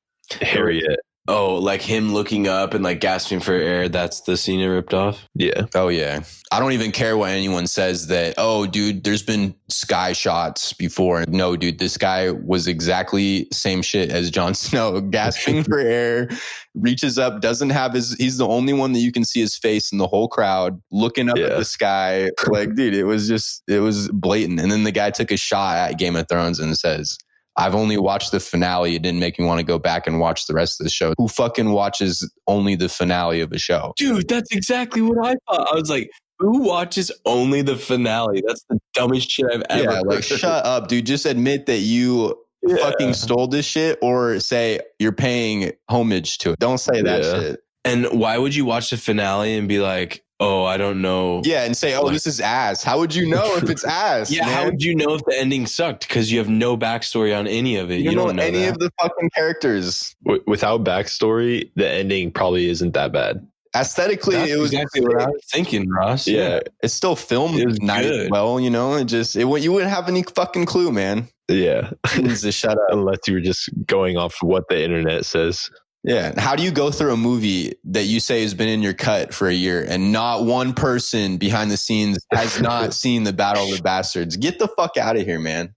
Harriet. Oh, like him looking up and like gasping for air. That's the scene it ripped off. Yeah. Oh yeah. I don't even care what anyone says that, oh dude, there's been sky shots before. No, dude, this guy was exactly same shit as Jon Snow, gasping for air, reaches up, doesn't have he's the only one that you can see his face in the whole crowd looking up at the sky. Like, dude, it was blatant. And then the guy took a shot at Game of Thrones and says, I've only watched the finale. It didn't make me want to go back and watch the rest of the show. Who fucking watches only the finale of a show? Dude, that's exactly what I thought. I was like, who watches only the finale? That's the dumbest shit I've ever heard. Like, shut up, dude. Just admit that you fucking stole this shit or say you're paying homage to it. Don't say that shit. And why would you watch the finale and be like, oh, I don't know. Yeah, and say, oh, this is ass. How would you know if it's ass? Yeah, man? how would you know if the ending sucked? Because you have no backstory on any of it. You don't know any that. of the fucking characters. Without backstory, the ending probably isn't that bad. Aesthetically, That's it was exactly what I was thinking, Ross. Yeah. It's still filmed It was good. well, you know. You wouldn't have any fucking clue, man. Yeah. It needs to shut up. Unless you were just going off what the internet says. Yeah. How do you go through a movie that you say has been in your cut for a year and not one person behind the scenes has not seen the Battle of the Bastards? Get the fuck out of here, man.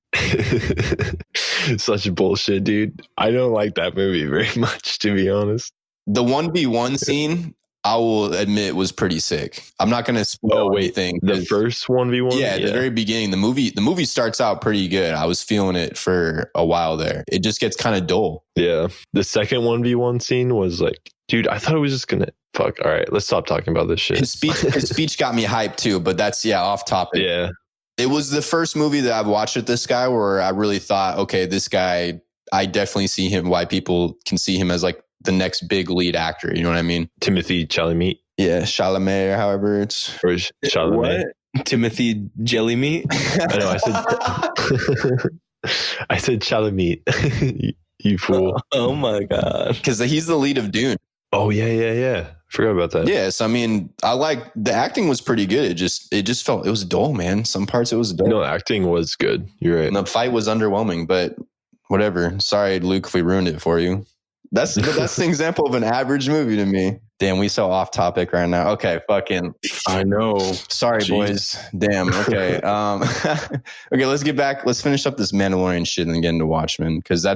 Such bullshit, dude. I don't like that movie very much, to be honest. The 1v1 scene, I will admit, was pretty sick. I'm not going to spoil anything. The first 1v1? Yeah, at the very beginning, the movie starts out pretty good. I was feeling it for a while there. It just gets kind of dull. Yeah. The second 1v1 scene was like, dude, I thought it was just going to fuck. All right, let's stop talking about this shit. His speech got me hyped too, but that's off topic. Yeah. It was the first movie that I've watched with this guy where I really thought, okay, this guy, I definitely see him, why people can see him as like the next big lead actor. You know what I mean? Timothy Chalamet. Yeah, Chalamet or however it's. Or Chalamet. What? Timothy Jelly Meat? I know, I said Chalamet. You fool. Oh my God. Because he's the lead of Dune. Oh, yeah. Forgot about that. Yes, I mean, the acting was pretty good. It just felt, it was dull, man. Some parts it was dull. No, acting was good. You're right. And the fight was underwhelming, but whatever. Sorry, Luke, if we ruined it for you. That's an example of an average movie to me. Damn, we so off topic right now. Okay, fucking. I know. Sorry, boys. Damn. Okay. Okay, let's get back. Let's finish up this Mandalorian shit and get into Watchmen because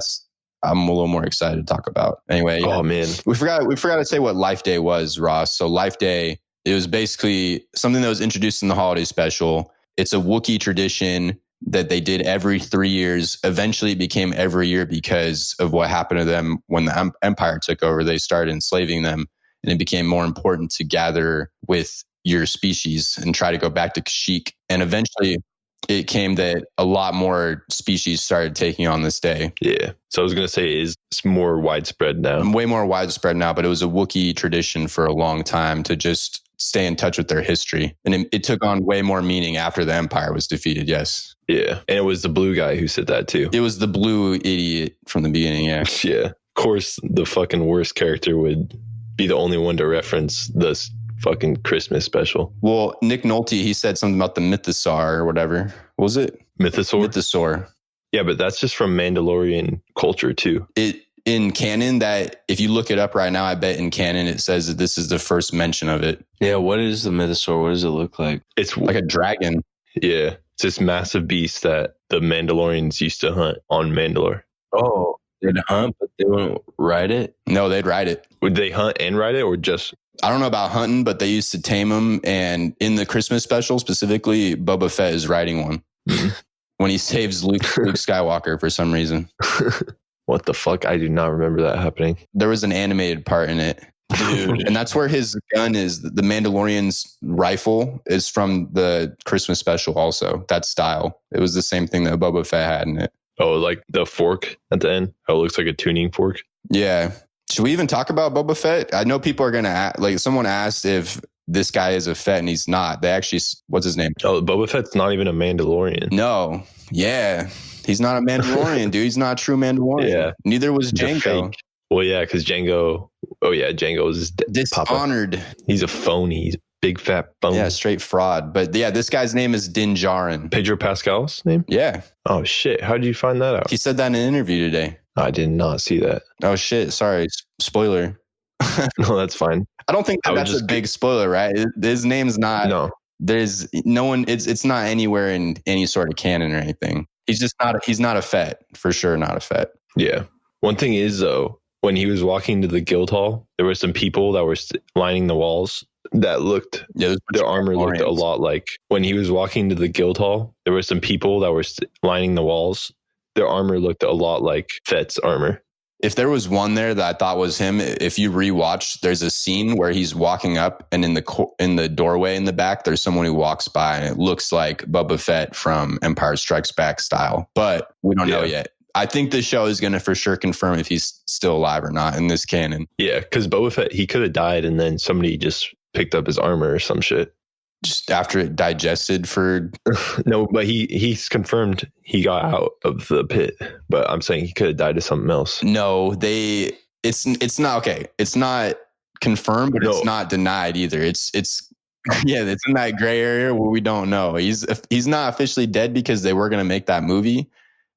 I'm a little more excited to talk about. Anyway. Oh man, we forgot to say what Life Day was, Ross. So Life Day, it was basically something that was introduced in the holiday special. It's a Wookiee tradition that they did every 3 years. Eventually it became every year because of what happened to them when the Empire took over. They started enslaving them and it became more important to gather with your species and try to go back to Kashyyyk. And eventually it came that a lot more species started taking on this day. Yeah. So I was going to say it's more widespread now. Way more widespread now, but it was a Wookiee tradition for a long time to just stay in touch with their history. And it took on way more meaning after the Empire was defeated, yes. Yeah. And it was the blue guy who said that too. It was the blue idiot from the beginning, yeah. Yeah. Of course, the fucking worst character would be the only one to reference this fucking Christmas special. Well, Nick Nolte, he said something about the Mythosaur or whatever. What was it? Mythosaur? Mythosaur. Yeah, but that's just from Mandalorian culture too. It in canon that if you look it up right now, I bet in canon it says that this is the first mention of it. Yeah, what is the Mythosaur? What does it look like? It's Like a dragon. yeah, it's this massive beast that the Mandalorians used to hunt on Mandalore. Oh, they'd hunt, but they wouldn't ride it? No, they'd ride it. Would they hunt and ride it, or just? I don't know about hunting, but they used to tame them. And in the Christmas special specifically, Boba Fett is riding one when he saves Luke Skywalker for some reason. What the fuck? I do not remember that happening. There was an animated part in it. Dude. And that's where his gun is. The Mandalorian's rifle is from the Christmas special also. That style. It was the same thing that Boba Fett had in it. Oh, like the fork at the end? How it looks like a tuning fork? Yeah. Should we even talk about Boba Fett? I know people are going to like someone asked if this guy is a Fett and he's not. They actually, what's his name? Oh, Boba Fett's not even a Mandalorian. No. Yeah. He's not a Mandalorian, dude. He's not a true Mandalorian. Yeah. Neither was He's a Jango. fake. Well, yeah, because Django. Oh, yeah, Django is Dishonored. Papa. He's a phony. He's a big fat phony. Yeah, straight fraud. But yeah, this guy's name is Din Djarin. Pedro Pascal's name? Yeah. Oh, shit. How did you find that out? He said that in an interview today. I did not see that. Oh, shit. Sorry. Spoiler. No, that's fine. I don't think that's a big spoiler, right? His name's not. No. There's no one. It's not anywhere in any sort of canon or anything. He's just not. He's not a Fett for sure. Not a Fett. Yeah. One thing is though, when he was walking to the guild hall, there were some people that were lining the walls that looked. Yeah, their armor looked a lot like when he was walking to the guild hall. There were some people that were lining the walls. Their armor looked a lot like Fett's armor. If there was one there that I thought was him, if you rewatch, there's a scene where he's walking up, and in the doorway in the back, there's someone who walks by, and it looks like Boba Fett from Empire Strikes Back style. But we don't know yet. I think the show is going to for sure confirm if he's still alive or not in this canon. Yeah, because Boba Fett, he could have died, and then somebody just picked up his armor or some shit. Just after it digested for... No, but he's confirmed he got out of the pit. But I'm saying he could have died of something else. No, it's not okay. It's not confirmed, but it's not denied either. It's yeah, it's in that gray area where we don't know. He's not officially dead because they were going to make that movie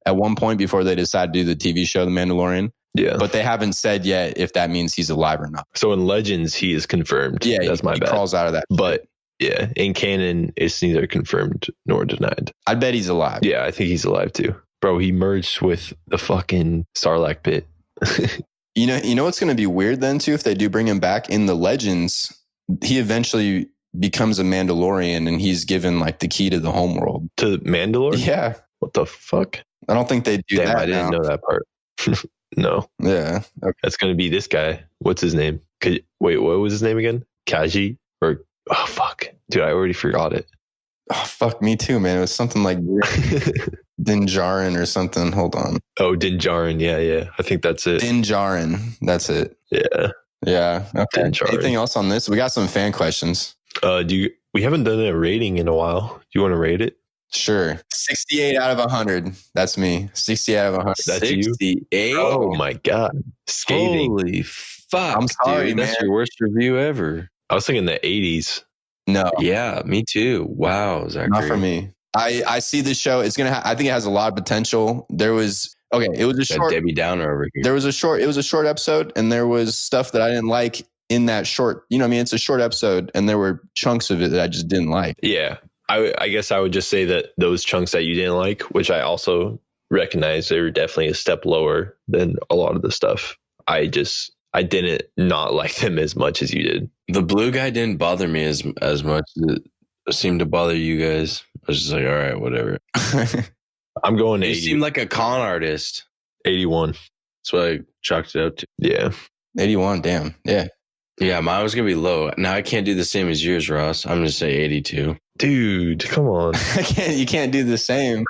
at one point before they decided to do the TV show, The Mandalorian. Yeah. But they haven't said yet if that means he's alive or not. So in Legends, he is confirmed. Yeah, that's my bad. He crawls out of that. But yeah, in canon, it's neither confirmed nor denied. I bet he's alive. Yeah, I think he's alive too. Bro, he merged with the fucking Sarlacc pit. You know what's going to be weird then too if they do bring him back in the Legends, he eventually becomes a Mandalorian and he's given like the key to the homeworld. To Mandalore? Yeah. What the fuck? I don't think they do that. I didn't know that part. No. Yeah. Okay. That's going to be this guy. What's his name? Wait, what was his name again? Kaji? Or, oh, fuck. Dude, I already forgot it. Oh, fuck, me too, man. It was something like Din Djarin or something. Hold on. Oh, Din Djarin. Yeah. I think that's it. Din Djarin. That's it. Yeah. Yeah. Okay. Din Djarin. Anything else on this? We got some fan questions. We haven't done a rating in a while. Do you want to rate it? Sure. 68 out of 100. That's me. 68 out of 100. That's you? 68. Oh my God. Scathing. Holy fuck. I'm sorry, dude. That's man. your worst review ever. I was thinking the 80s. No. Yeah, me too. Wow, Zachary. Not for me. I see this show. It's gonna. I think it has a lot of potential. It was a short. Debbie Downer over here. It was a short episode, and there was stuff that I didn't like in that short. You know, what I mean, it's a short episode, and there were chunks of it that I just didn't like. Yeah, I guess I would just say that those chunks that you didn't like, which I also recognize, they were definitely a step lower than a lot of the stuff. I didn't not like them as much as you did. The blue guy didn't bother me as much as it seemed to bother you guys. I was just like, all right, whatever. I'm going 80. You seem like a con artist. 81. That's what I chalked it up to. Yeah. 81. Damn. Yeah. Yeah, mine was going to be low. Now I can't do the same as yours, Ross. I'm going to say 82. Dude, come on. You can't do the same.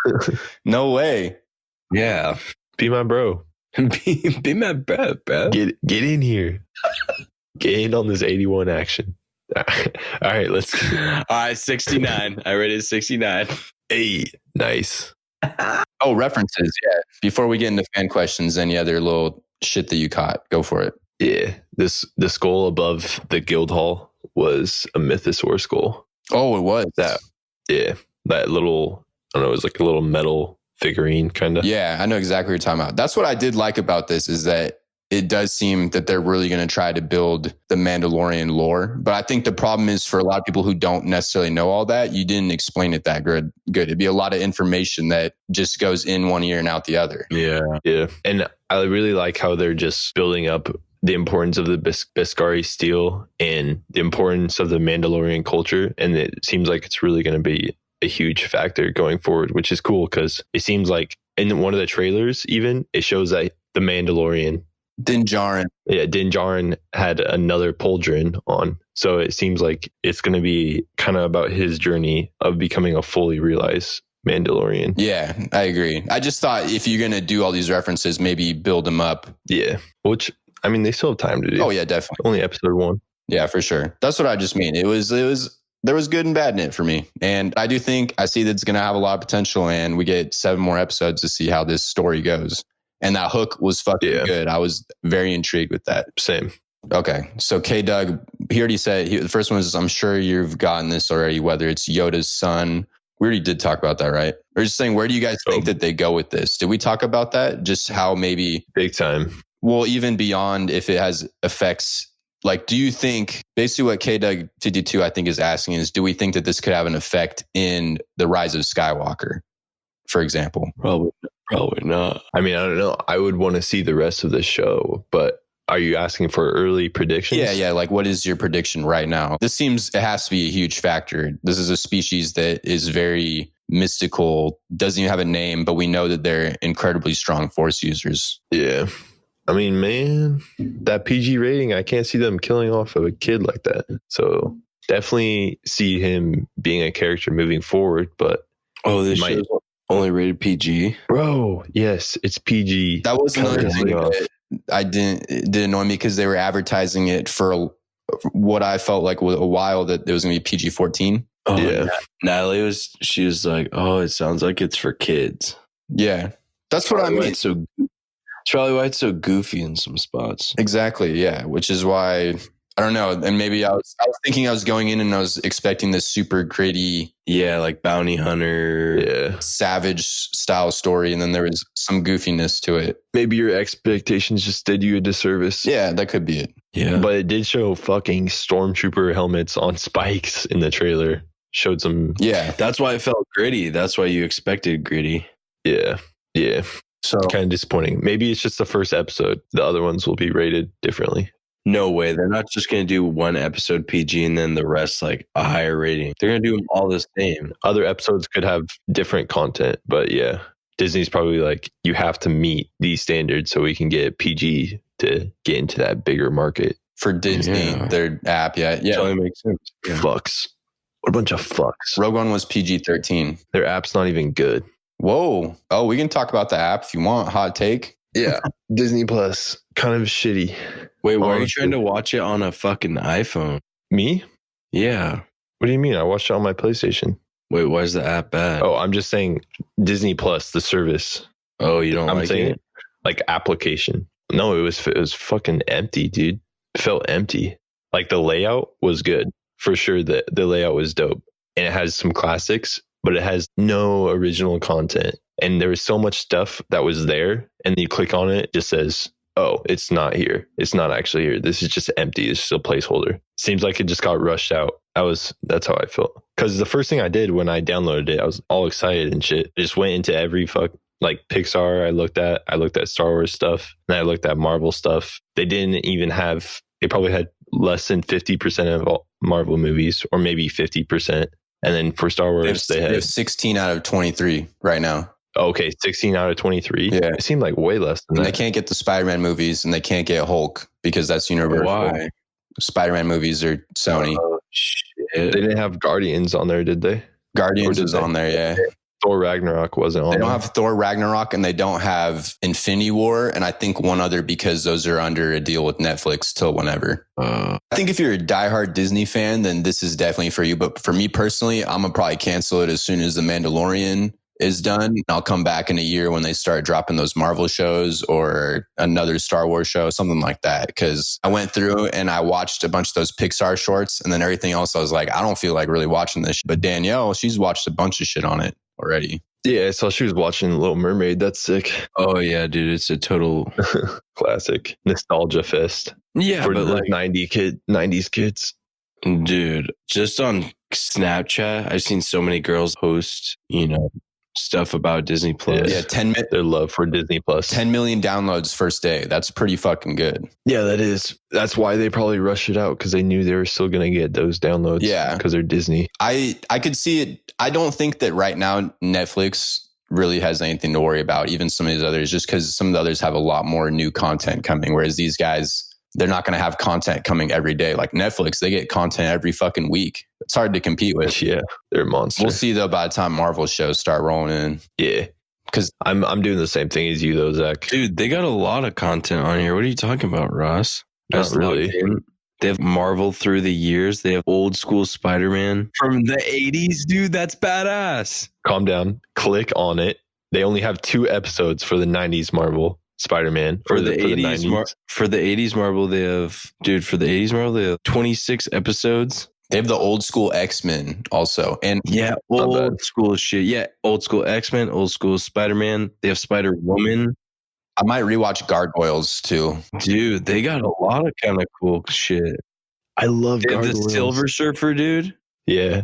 No way. Yeah. Be my bro. be my bro, bro. Get in here. Get in on this 81 action. All right, let's. All right, 69. I rated 69. Hey, nice. Oh, references. Yeah. Before we get into fan questions, any other little shit that you caught? Go for it. Yeah, the skull above the guild hall was a Mythosaur skull. Oh, it was that. Yeah, that little. I don't know. It was like a little metal figurine, kind of. Yeah, I know exactly what you're talking about. That's what I did like about this is that it does seem that they're really going to try to build the Mandalorian lore. But I think the problem is for a lot of people who don't necessarily know all that, you didn't explain it that good. It'd be a lot of information that just goes in one ear and out the other. Yeah. And I really like how they're just building up the importance of the Beskari steel and the importance of the Mandalorian culture. And it seems like it's really going to be a huge factor going forward, which is cool because it seems like in one of the trailers, even it shows that the Mandalorian Din Djarin had another pauldron on. So it seems like it's going to be kind of about his journey of becoming a fully realized Mandalorian. Yeah, I agree. I just thought if you're going to do all these references, maybe build them up. Yeah. Which, I mean, they still have time to do. Oh, yeah, definitely. Only episode 1. Yeah, for sure. That's what I just mean. There was good and bad in it for me. And I do think I see that it's going to have a lot of potential, and we get 7 more episodes to see how this story goes. And that hook was fucking good. I was very intrigued with that. Same. Okay. So K-Doug, he already said, the first one is, I'm sure you've gotten this already, whether it's Yoda's son. We already did talk about that, right? Or just saying, where do you guys think that they go with this? Did we talk about that? Just how maybe... Big time. Well, even beyond if it has effects... Like, do you think, basically what K-Doug 52, I think, is asking is, do we think that this could have an effect in The Rise of Skywalker, for example? Probably not. I mean, I don't know. I would want to see the rest of the show, but are you asking for early predictions? Yeah. Like, what is your prediction right now? This seems, it has to be a huge factor. This is a species that is very mystical, doesn't even have a name, but we know that they're incredibly strong Force users. Yeah. I mean, man, that PG rating, I can't see them killing off of a kid like that. So definitely see him being a character moving forward, but... Oh, this show's only rated PG? Bro, yes, it's PG. That was another thing that it did annoy me because they were advertising it for what I felt like was a while that it was going to be PG-14. Oh, yeah. Natalie she was like, oh, it sounds like it's for kids. Yeah. That's what I mean. It's probably why it's so goofy in some spots. Exactly, yeah. Which is why, I don't know. And maybe I was thinking I was going in and I was expecting this super gritty... Yeah, like bounty hunter, savage style story. And then there was some goofiness to it. Maybe your expectations just did you a disservice. Yeah, that could be it. Yeah. But it did show fucking stormtrooper helmets on spikes in the trailer. Showed some... Yeah. That's why it felt gritty. That's why you expected gritty. Yeah. So kind of disappointing. Maybe it's just the first episode. The other ones will be rated differently. No way. They're not just going to do one episode PG and then the rest like a higher rating. They're going to do them all the same. Other episodes could have different content, but yeah, Disney's probably like, you have to meet these standards so we can get PG to get into that bigger market. For Disney, their app, yeah. Totally makes sense. Yeah. Fucks. What a bunch of fucks. Rogue One was PG-13. Their app's not even good. Whoa. Oh, we can talk about the app if you want. Hot take. Yeah. Disney Plus, kind of shitty. Wait, why are you trying to watch it on a fucking iPhone? Me? Yeah. What do you mean? I watched it on my PlayStation. Wait, why is the app bad? Oh, I'm just saying Disney Plus, the service. Oh, you don't like it? Like application. No, it was fucking empty, dude. It felt empty. Like the layout was good. For sure, the layout was dope. And it has some classics, but it has no original content. And there was so much stuff that was there. And you click on it, it just says, oh, it's not here. It's not actually here. This is just empty. It's just a placeholder. Seems like it just got rushed out. That's how I felt. Because the first thing I did when I downloaded it, I was all excited and shit. I just went into every like Pixar I looked at Star Wars stuff, and I looked at Marvel stuff. They probably had less than 50% of all Marvel movies, or maybe 50%. And then for Star Wars, they have 16 out of 23 right now. Okay, 16 out of 23. Yeah. It seemed like way less than that. They can't get the Spider-Man movies, and they can't get Hulk because that's Universal. Why? Spider-Man movies are Sony. Oh, shit. They didn't have Guardians on there, did they? Guardians is on there, yeah. Thor Ragnarok wasn't on there. They don't have Thor Ragnarok, and they don't have Infinity War, and I think one other because those are under a deal with Netflix till whenever. I think if you're a diehard Disney fan, then this is definitely for you. But for me personally, I'm going to probably cancel it as soon as The Mandalorian is done. I'll come back in a year when they start dropping those Marvel shows or another Star Wars show, something like that. Because I went through and I watched a bunch of those Pixar shorts, and then everything else I was like, I don't feel like really watching this. But Danielle, she's watched a bunch of shit on it. already. Yeah, I saw she was watching Little Mermaid. That's sick. Oh yeah, dude, it's a total Classic nostalgia fest. yeah, For but the like 90s kids. dude, just on Snapchat, I've seen so many girls post, stuff about Disney Plus. Yeah, 10 Their love for Disney Plus. 10 million downloads first day. That's pretty fucking good. Yeah, that is. That's why they probably rushed it out, because they knew they were still going to get those downloads. Yeah. Because they're Disney. I could see it. I don't think that right now Netflix really has anything to worry about, even some of these others, just because some of the others have a lot more new content coming, whereas these guys, they're not going to have content coming every day. Like Netflix, they get content every fucking week. It's hard to compete with. Yeah, they're a monster. We'll see though by the time Marvel shows start rolling in. Yeah. Because I'm doing the same thing as you though, Zach. Dude, they got a lot of content on here. What are you talking about, Ross? Not really. They have Marvel through the years. They have old school Spider-Man from the 80s, dude. That's badass. Calm down. Click on it. They only have 2 episodes for the 90s Marvel Spider-Man. For the 80s Marvel, they have 26 episodes. They have the old school X-Men also. And yeah, old school shit. Yeah, old school X-Men, old school Spider-Man. They have Spider-Woman. I might rewatch Gargoyles too. Dude, they got a lot of kind of cool shit. I love they have Gargoyles. The Silver Surfer, dude. Yeah.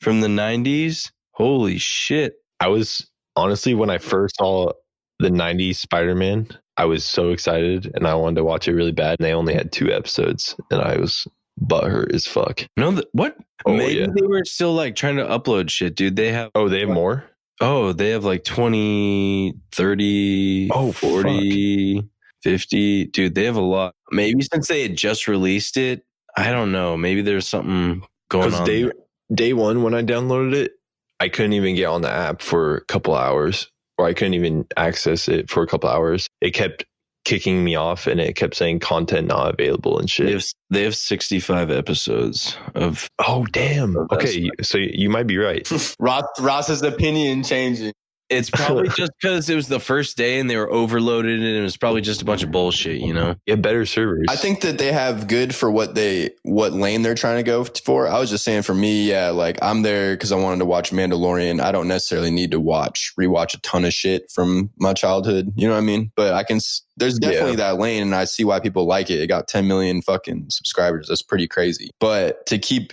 From the 90s. Holy shit. I was, honestly, when I first saw the 90s Spider-Man, I was so excited and I wanted to watch it really bad. And they only had 2 episodes and I was butthurt as fuck. No, what? Oh, Maybe yeah. they were still like trying to upload shit, dude. They have. Oh, they have more? Oh, they have like 20, 30, 40, 50. Dude, they have a lot. Maybe since they had just released it, I don't know. Maybe there's something going on. Because day one, when I downloaded it, I couldn't even get on the app for a couple hours, or I couldn't even access it for a couple hours. It kept kicking me off and it kept saying content not available and shit. They have 65 episodes of. Oh, damn. Okay, so you might be right. Ross's opinion changing. It's probably just because it was the first day and they were overloaded and it was probably just a bunch of bullshit, Yeah, better servers. I think that they have good for what lane they're trying to go for. I was just saying for me, yeah, like I'm there because I wanted to watch Mandalorian. I don't necessarily need to rewatch a ton of shit from my childhood. You know what I mean? But there's definitely that lane and I see why people like it. It got 10 million fucking subscribers. That's pretty crazy. But to keep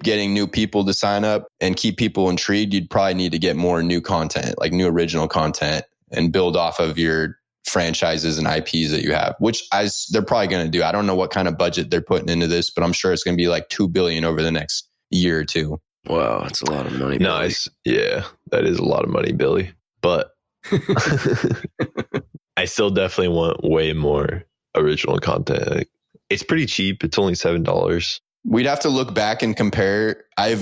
getting new people to sign up and keep people intrigued, you'd probably need to get more new content, like new original content, and build off of your franchises and IPs that you have, which they're probably going to do. I don't know what kind of budget they're putting into this, but I'm sure it's going to be like $2 billion over the next year or two. Wow, that's a lot of money. Nice. Billy. Yeah, that is a lot of money, Billy. But I still definitely want way more original content. It's pretty cheap. It's only $7. We'd have to look back and compare. I bet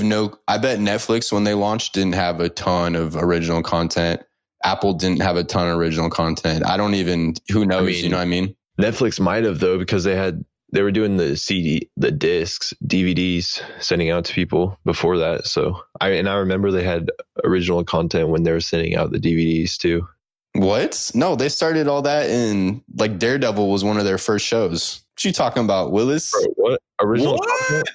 Netflix, when they launched, didn't have a ton of original content. Apple didn't have a ton of original content. Who knows? You know what I mean? Netflix might have though, because they were doing the discs, DVDs, sending out to people before that. So I remember they had original content when they were sending out the DVDs too. What? No, they started all that in like Daredevil was one of their first shows. What you talking about, Willis? Bro, what? Original content?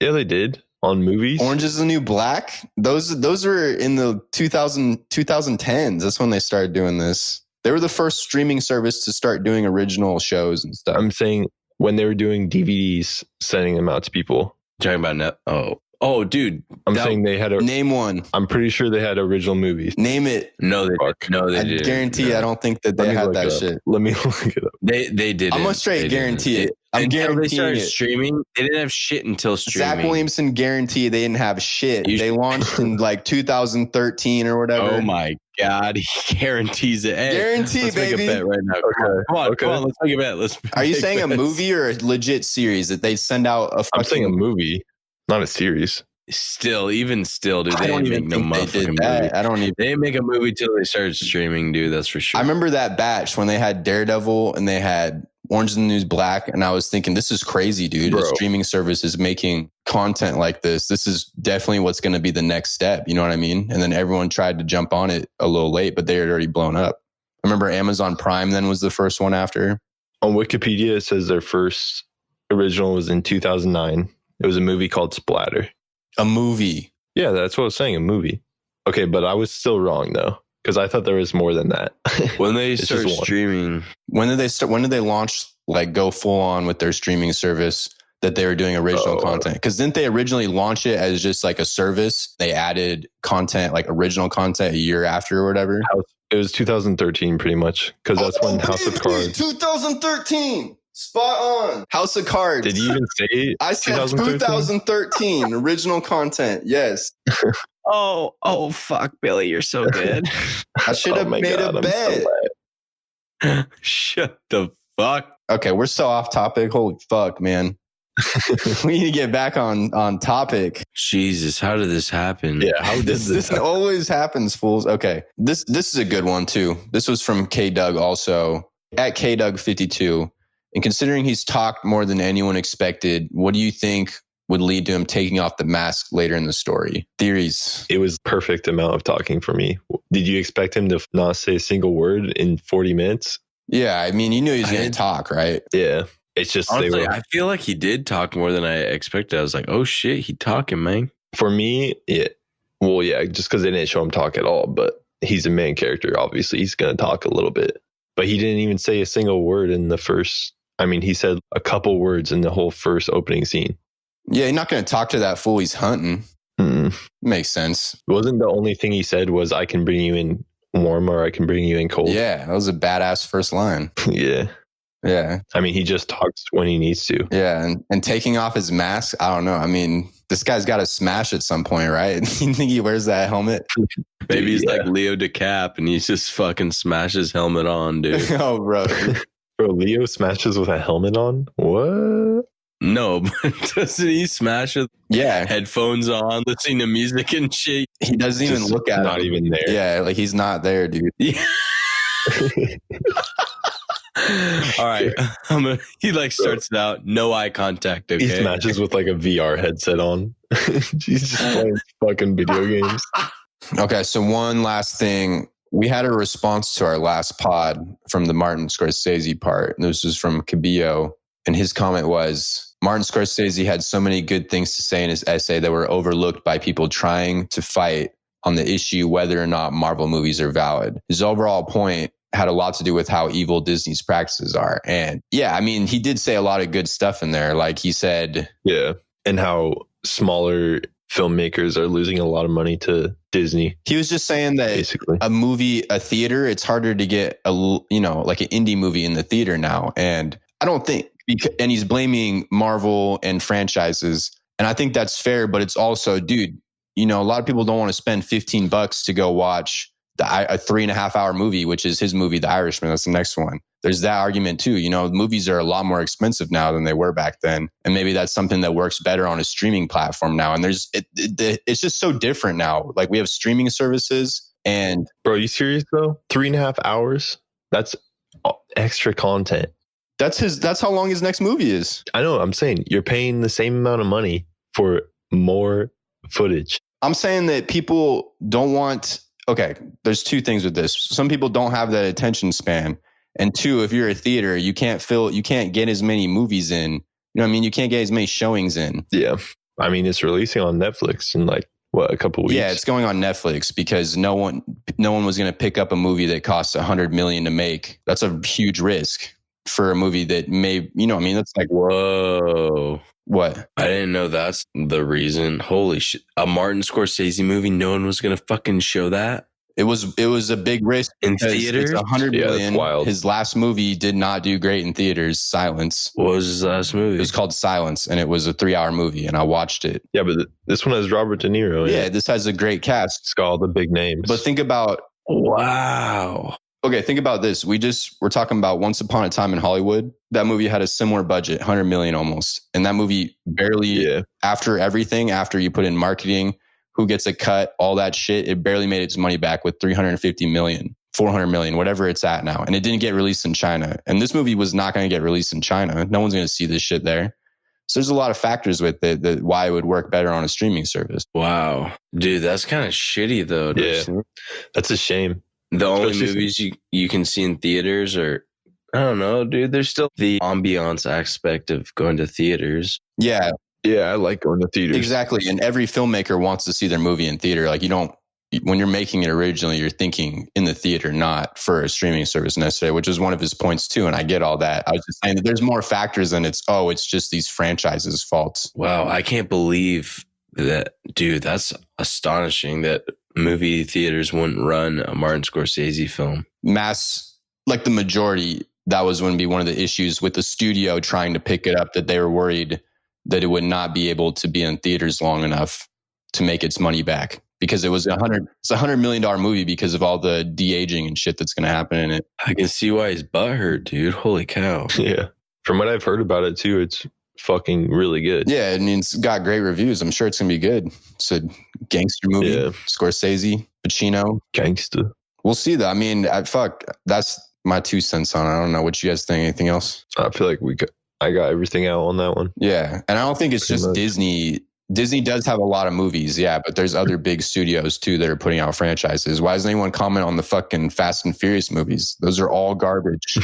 Yeah, they did on movies. Orange is the New Black. Those were in the 2010s. That's when they started doing this. They were the first streaming service to start doing original shows and stuff. I'm saying when they were doing DVDs, sending them out to people. Talking about Oh, dude. I'm saying they had name one. I'm pretty sure they had original movies. Name it. No, they didn't. I guarantee I don't think that they had that shit. Let me look it up. They did. I'm gonna straight guarantee it. I'm guaranteeing they started it. streaming. They didn't have shit until streaming. Zach Williamson guarantee they didn't have shit. They launched in like 2013 or whatever. Oh my God, he guarantees it. Hey, guarantee, let's baby. Make a bet right now. Come on, let's make a bet. Are you saying a movie or a legit series that they send out? I'm saying a movie, not a series. Even still, dude. They didn't make no motherfucking movie. They didn't make a movie till they started streaming, dude. That's for sure. I remember that batch when they had Daredevil and they had Orange is the New Black, and I was thinking, this is crazy, dude. A streaming service is making content like this. This is definitely what's going to be the next step. You know what I mean? And then everyone tried to jump on it a little late, but they had already blown up. I remember Amazon Prime then was the first one after. On Wikipedia, it says their first original was in 2009. It was a movie called Splatter. A movie. Yeah, that's what I was saying. A movie. Okay, but I was still wrong though, because I thought there was more than that. When they It's start just one. streaming, When did they launch, like go full on with their streaming service that they were doing original content? Because didn't they originally launch it as just like a service? They added content, like original content, a year after or whatever. It was 2013 pretty much, because that's when House of Cards. 2013. Spot on. House of Cards. Did you even say I said 2013 original content. Yes. oh, fuck, Billy, you're so good. I should have made a bet. Shut the fuck. Okay, we're so off topic. Holy fuck, man. We need to get back on topic. Jesus, how did this happen? Yeah, how did This always happens, fools. Okay, this is a good one too. This was from K Doug also at K Doug 52. And considering he's talked more than anyone expected, what do you think would lead to him taking off the mask later in the story? Theories. It was perfect amount of talking for me. Did you expect him to not say a single word in 40 minutes? Yeah, I mean, you knew he was going to talk, right? Yeah. It's just Honestly, I feel like he did talk more than I expected. I was like, oh shit, he talking, man. For me, just because they didn't show him talk at all, but he's a main character. Obviously, he's going to talk a little bit. But he didn't even say a single word in the first. I mean, he said a couple words in the whole first opening scene. Yeah, you're not going to talk to that fool he's hunting. Makes sense. Wasn't the only thing he said was, I can bring you in warm or I can bring you in cold? Yeah, that was a badass first line. Yeah. Yeah. I mean, he just talks when he needs to. Yeah, and taking off his mask, I don't know. I mean, this guy's got to smash at some point, right? You think he wears that helmet? Maybe he's like Leo DeCap and he just fucking smashes his helmet on, dude. Oh, bro. Bro, Leo smashes with a helmet on? What? No, but doesn't he smash with headphones on, listening to music and shit? He doesn't even look at not him. even there. Yeah, like he's not there, dude. Yeah. All right. He like starts it out, no eye contact. Okay. He smashes with like a VR headset on. He's just playing fucking video games. Okay, so one last thing. We had a response to our last pod from the Martin Scorsese part. This was from Kamino, and his comment was, Martin Scorsese had so many good things to say in his essay that were overlooked by people trying to fight on the issue whether or not Marvel movies are valid. His overall point had a lot to do with how evil Disney's practices are. And yeah, I mean, he did say a lot of good stuff in there. Like he said... Yeah, and how smaller filmmakers are losing a lot of money to Disney. He was just saying that basically a theater, it's harder to get like an indie movie in the theater now. And I don't think, and he's blaming Marvel and franchises. And I think that's fair, but it's also, dude, a lot of people don't want to spend $15 to go watch a 3.5 hour movie, which is his movie, The Irishman. That's the next one. There's that argument too. Movies are a lot more expensive now than they were back then. And maybe that's something that works better on a streaming platform now. And it's just so different now. Like we have streaming services and... Bro, are you serious though? 3.5 hours? That's extra content. That's how long his next movie is. I know. I'm saying you're paying the same amount of money for more footage. I'm saying that people don't want... Okay, there's two things with this. Some people don't have that attention span. And two, if you're a theater, you can't get as many movies in. You know what I mean? You can't get as many showings in. Yeah. I mean, it's releasing on Netflix in like, a couple weeks? Yeah, it's going on Netflix because no one was going to pick up a movie that costs $100 million to make. That's a huge risk for a movie that may, that's like, whoa. What? I didn't know that's the reason. Holy shit. A Martin Scorsese movie, no one was going to fucking show that? It was a big risk in theaters. It's $100 million. That's wild. His last movie did not do great in theaters. Silence. What was his last movie? It was called Silence, and it was a 3-hour movie, and I watched it. Yeah, but this one has Robert De Niro. Yeah, this has a great cast. It's got all the big names. But think about... Wow. Okay, think about this. We're talking about Once Upon a Time in Hollywood. That movie had a similar budget, $100 million almost. And that movie barely, after everything, after you put in marketing, who gets a cut, all that shit, it barely made its money back with $350 million, $400 million, whatever it's at now. And it didn't get released in China. And this movie was not going to get released in China. No one's going to see this shit there. So there's a lot of factors with it that why it would work better on a streaming service. Wow. Dude, that's kind of shitty though. Yeah, that's a shame. The only movies you can see in theaters are, I don't know, dude, there's still the ambiance aspect of going to theaters. Yeah. Yeah, I like going to theaters. Exactly. And every filmmaker wants to see their movie in theater. Like you don't when you're making it originally, you're thinking in the theater, not for a streaming service necessarily, which was one of his points too. And I get all that. I was just saying that there's more factors than it's just these franchises' faults. Wow, I can't believe that, dude. That's astonishing that movie theaters wouldn't run a Martin Scorsese film. Like the majority, that was going to be one of the issues with the studio trying to pick it up, that they were worried that it would not be able to be in theaters long enough to make its money back. Because it's a $100 million movie because of all the de-aging and shit that's going to happen in it. I can see why he's butthurt, dude. Holy cow. Yeah. From what I've heard about it too, it's fucking really good. Yeah, I mean, it's got great reviews. I'm sure it's going to be good. It's a gangster movie. Yeah. Scorsese, Pacino. Gangster. We'll see though. I mean, that's my 2 cents on it. I don't know what you guys think. Anything else? I feel like I got everything out on that one. Yeah. And I don't think it's just much. Disney. Disney does have a lot of movies, yeah, but there's other big studios too that are putting out franchises. Why doesn't anyone comment on the fucking Fast and Furious movies? Those are all garbage.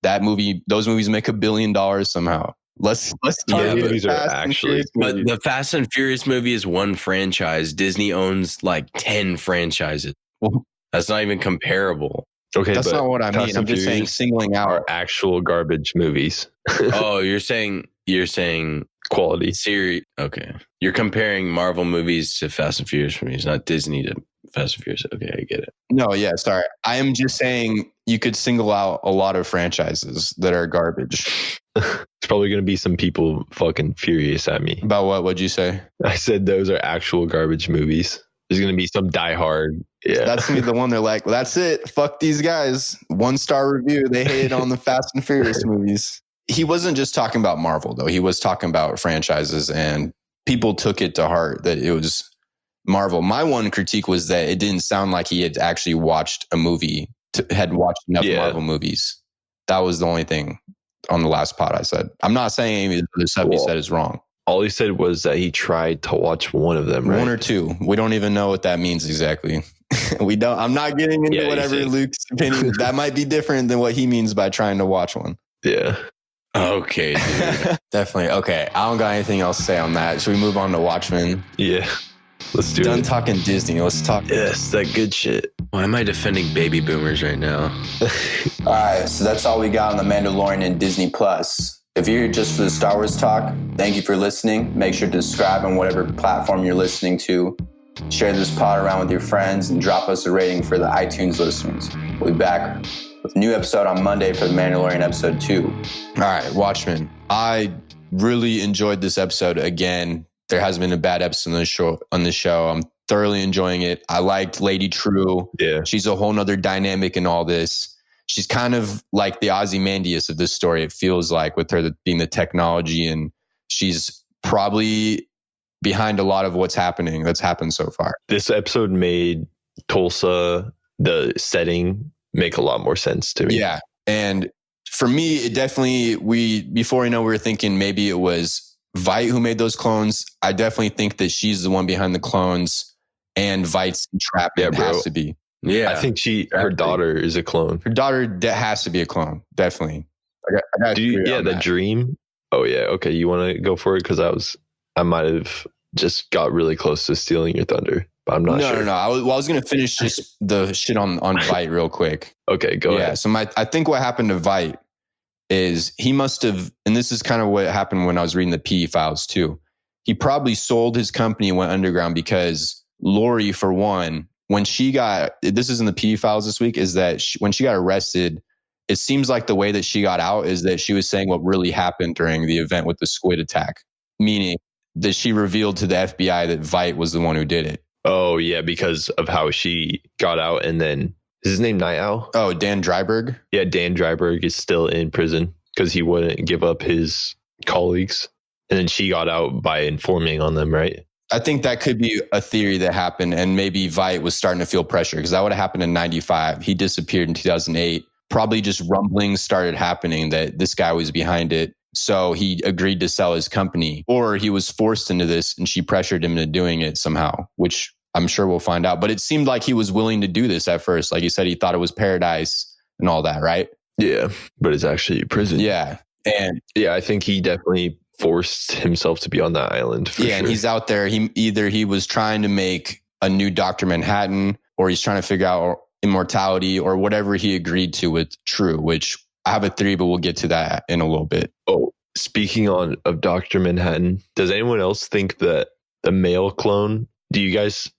Those movies make $1 billion somehow. Let's movies are actually. But the Fast and Furious movie is one franchise. Disney owns like 10 franchises. Well, that's not even comparable. Okay, that's not what I mean. I'm just saying singling out are actual garbage movies. Oh, you're saying quality. Okay. You're comparing Marvel movies to Fast and Furious movies, not Disney to Fast and Furious. Okay, I get it. No, yeah, sorry. I am just saying you could single out a lot of franchises that are garbage. It's probably going to be some people fucking furious at me. About what? What'd you say? I said those are actual garbage movies. There's going to be some diehard. Yeah. That's going to be the one they're like, well, that's it. Fuck these guys. 1-star review. They hated on the Fast and Furious movies. He wasn't just talking about Marvel, though. He was talking about franchises, and people took it to heart that it was Marvel. My one critique was that it didn't sound like he had actually watched a movie, had watched enough Marvel movies. That was the only thing on the last pod I said. I'm not saying any of the stuff he said is wrong. All he said was that he tried to watch one of them, right? 1 or 2. We don't even know what that means exactly. We don't. I'm not getting into whatever Luke's opinion. That might be different than what he means by trying to watch one. Yeah. Okay, dude. Definitely. Okay. I don't got anything else to say on that. Should we move on to Watchmen? Yeah. Let's do it. Done talking Disney. Let's talk. Yes, that good shit. Why am I defending baby boomers right now? All right. So that's all we got on The Mandalorian and Disney Plus. If you're here just for the Star Wars talk, thank you for listening. Make sure to subscribe on whatever platform you're listening to. Share this pod around with your friends and drop us a rating for the iTunes listeners. We'll be back with a new episode on Monday for The Mandalorian episode 2. All right, Watchmen. I really enjoyed this episode again. There hasn't been a bad episode on this show. I'm thoroughly enjoying it. I liked Lady Trieu. Yeah. She's a whole nother dynamic in all this. She's kind of like the Ozymandias of this story, it feels like, with her being the technology, and she's probably behind a lot of that's happened so far. This episode made Tulsa, the setting, make a lot more sense to me. Yeah. And for me, it definitely, before we were thinking maybe it was Veidt who made those clones. I definitely think that she's the one behind the clones, and Veidt's entrapment has to be. Yeah, I think her daughter is a clone. Her daughter has to be a clone, definitely. The dream. Oh yeah, okay. You want to go for it? Because I might have just got really close to stealing your thunder, but I'm not sure. No. I was going to finish just the shit on Veidt real quick. Okay, go ahead. Yeah, so I think what happened to Veidt is he must have, and this is kind of what happened when I was reading the PE files too. He probably sold his company and went underground because Lori, for one, when she got, this is in the PE files this week, is that when she got arrested, it seems like the way that she got out is that she was saying what really happened during the event with the squid attack, meaning that she revealed to the FBI that Veidt was the one who did it. Oh, yeah, because of how she got out. And then, is his name Night Owl? Oh, Dan Dreiberg? Yeah, Dan Dreiberg is still in prison because he wouldn't give up his colleagues. And then she got out by informing on them, right? I think that could be a theory that happened, and maybe Veidt was starting to feel pressure because that would have happened in 95. He disappeared in 2008. Probably just rumblings started happening that this guy was behind it. So he agreed to sell his company, or he was forced into this and she pressured him into doing it somehow, which I'm sure we'll find out. But it seemed like he was willing to do this at first. Like you said, he thought it was paradise and all that, right? Yeah, but it's actually prison. Yeah. And yeah, I think he definitely forced himself to be on that island. And he's out there. He was trying to make a new Dr. Manhattan, or he's trying to figure out immortality or whatever he agreed to with Trieu, which I have a theory, but we'll get to that in a little bit. Oh, speaking of Dr. Manhattan, does anyone else think that the male clone, do you guys,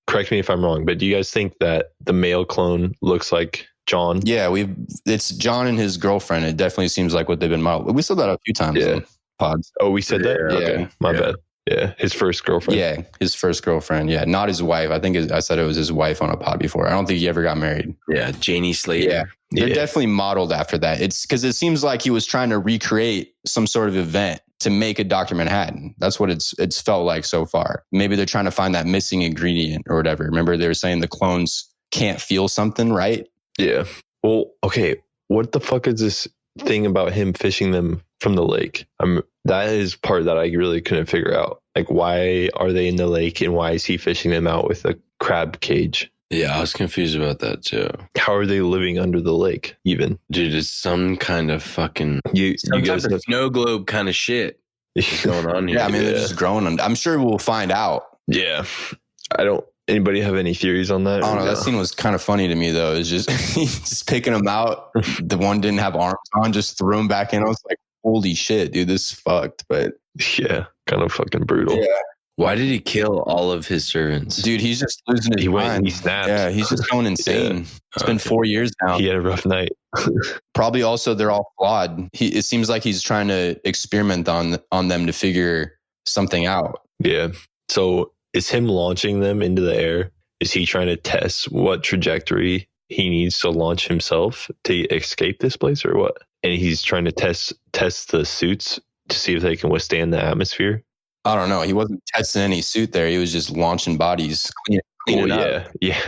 correct me if I'm wrong, but do you guys think that the male clone looks like John? Yeah, it's John and his girlfriend. It definitely seems like what they've been modeled. We said that a few times in pods. Oh, we said that? Yeah. Okay, my bad. Yeah, his first girlfriend. Yeah, his first girlfriend. Yeah, not his wife. I think I said it was his wife on a pod before. I don't think he ever got married. Yeah, Janie Slater. Yeah. They're definitely modeled after that. It's because it seems like he was trying to recreate some sort of event to make a Dr. Manhattan. That's what it's felt like so far. Maybe they're trying to find that missing ingredient or whatever. Remember, they were saying the clones can't feel something, right? Yeah. Well, okay. What the fuck is this thing about him fishing them from the lake? That is part that I really couldn't figure out. Like, why are they in the lake and why is he fishing them out with a crab cage? Yeah, I was confused about that too. How are they living under the lake even? Dude, it's some kind of fucking you guys of snow globe kind of shit going on here. Yeah, I mean, they're just growing. I'm sure we'll find out. Yeah. Anybody have any theories on that? I don't know. That scene was kind of funny to me, though. It's just, just picking them out. The one didn't have arms on, just threw him back in. I was like, holy shit, dude, this is fucked. But yeah, kind of fucking brutal. Yeah. Why did he kill all of his servants? Dude, he's just losing his mind. He snapped. Yeah, he's just going insane. Yeah. It's been 4 years now. He had a rough night. Probably also they're all flawed. It seems like he's trying to experiment on them to figure something out. Yeah. So is him launching them into the air? Is he trying to test what trajectory he needs to launch himself to escape this place or what? And he's trying to test the suits to see if they can withstand the atmosphere? I don't know. He wasn't testing any suit there. He was just launching bodies. Cleaning up. Yeah.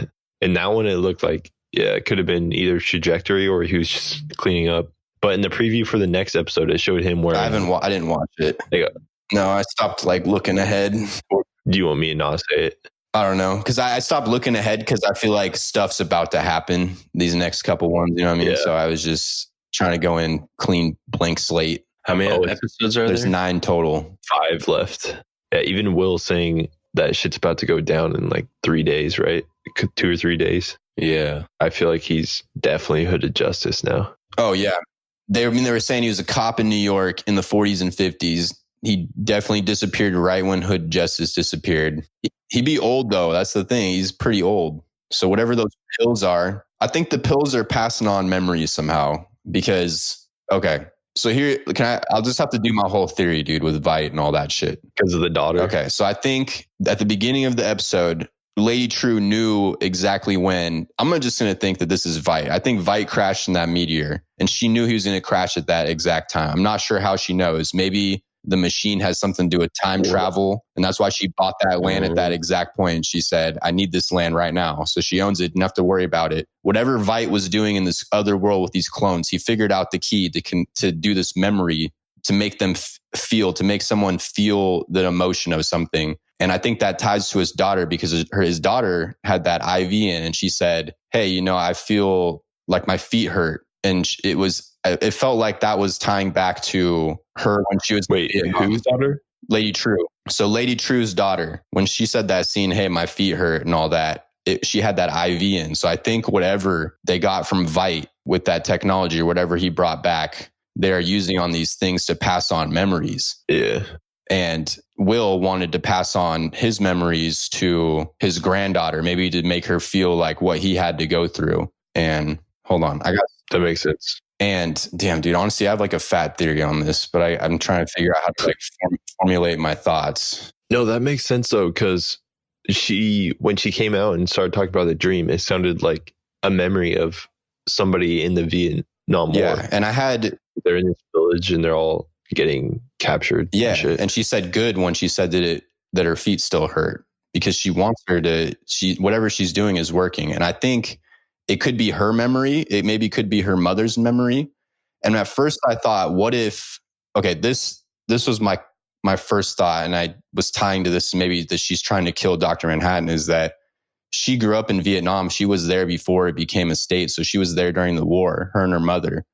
And that one, it looked like, it could have been either trajectory or he was just cleaning up. But in the preview for the next episode, it showed him wearing... I didn't watch it. No, I stopped looking ahead. Do you want me to not say it? I don't know. Because I stopped looking ahead because I feel like stuff's about to happen these next couple ones. You know what I mean? Yeah. So I was just trying to go in clean, blank slate. How many episodes are there? There's 9 total. 5 left. Yeah, even Will saying that shit's about to go down in 3 days, right? 2 or 3 days. Yeah. I feel like he's definitely hooded justice now. Oh, yeah. They were saying he was a cop in New York in the 40s and 50s. He definitely disappeared right when Hood Justice disappeared. He'd be old, though. That's the thing. He's pretty old. So whatever those pills are, I think the pills are passing on memories somehow. Because, okay. So here, I'll just have to do my whole theory, dude, with Veidt and all that shit. Because of the daughter? Okay, so I think at the beginning of the episode, Lady Trieu knew exactly when. I'm just going to think that this is Veidt. I think Veidt crashed in that meteor, and she knew he was going to crash at that exact time. I'm not sure how she knows. Maybe the machine has something to do with time travel, and that's why she bought that land at that exact point. She said, I need this land right now. So she owns it, didn't have to worry about it. Whatever Veidt was doing in this other world with these clones, he figured out the key to do this memory, to make them feel, to make someone feel the emotion of something. And I think that ties to his daughter because his daughter had that IV in, and she said, hey, I feel like my feet hurt. And it felt like that was tying back to her when she was... Wait, whose daughter? Lady Trieu. So Lady Trieu's daughter, when she said that scene, hey, my feet hurt and all that, she had that IV in. So I think whatever they got from Veidt with that technology or whatever he brought back, they're using on these things to pass on memories. Yeah. And Will wanted to pass on his memories to his granddaughter, maybe to make her feel like what he had to go through. And hold on, that makes sense. And damn, dude, honestly, I have a fat theory on this, but I'm trying to figure out how to formulate my thoughts. No, that makes sense though, because when she came out and started talking about the dream, it sounded like a memory of somebody in the Vietnam War. Yeah, and they're in this village and they're all getting captured. Yeah, and she said good when she said that her feet still hurt because she wants her to. Whatever she's doing is working, and I think it could be her memory. It maybe could be her mother's memory. And at first, I thought, what if? Okay, this was my first thought, and I was tying to this maybe that she's trying to kill Dr. Manhattan. Is that she grew up in Vietnam? She was there before it became a state, so she was there during the war. Her and her mother.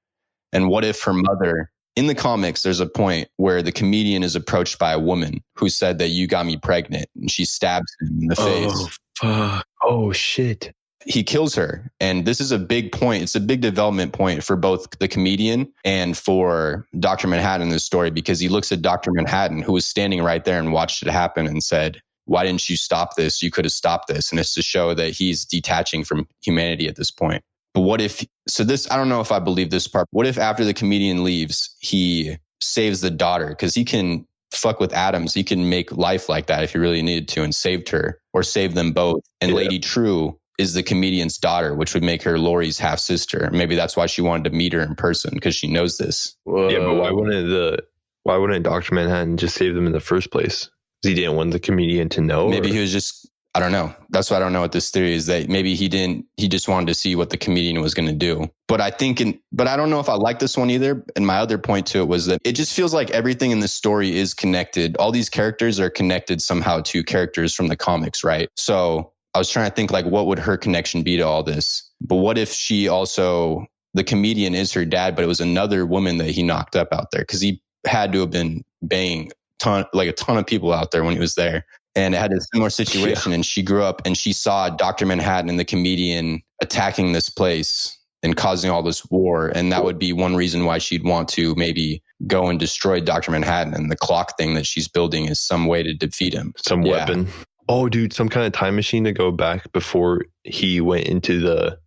And what if her mother? In the comics, there's a point where the comedian is approached by a woman who said that you got me pregnant, and she stabs him in the face. Fuck. Oh shit. He kills her. And this is a big point. It's a big development point for both the comedian and for Dr. Manhattan in this story, because he looks at Dr. Manhattan, who was standing right there and watched it happen, and said, why didn't you stop this? You could have stopped this. And it's to show that he's detaching from humanity at this point. But what if, so this, I don't know if I believe this part. What if after the comedian leaves, he saves the daughter? Because he can fuck with atoms. He can make life like that if he really needed to, and saved her or saved them both. And Lady Trieu is the comedian's daughter, which would make her Laurie's half sister. Maybe that's why she wanted to meet her in person, because she knows this. Whoa. Yeah, but why wouldn't Dr. Manhattan just save them in the first place? Because he didn't want the comedian to know. Maybe he was just, I don't know. That's what I don't know what this theory is, that maybe he just wanted to see what the comedian was going to do. But I don't know if I like this one either. And my other point to it was that it just feels like everything in this story is connected. All these characters are connected somehow to characters from the comics, right? So I was trying to think, like, what would her connection be to all this? But what if she also, the comedian is her dad, but it was another woman that he knocked up out there? Because he had to have been banging a ton of people out there when he was there. And it had a similar situation. Yeah. And she grew up and she saw Dr. Manhattan and the comedian attacking this place and causing all this war. And that would be one reason why she'd want to maybe go and destroy Dr. Manhattan. And the clock thing that she's building is some way to defeat him. Some weapon. Oh, dude, some kind of time machine to go back before he went into the,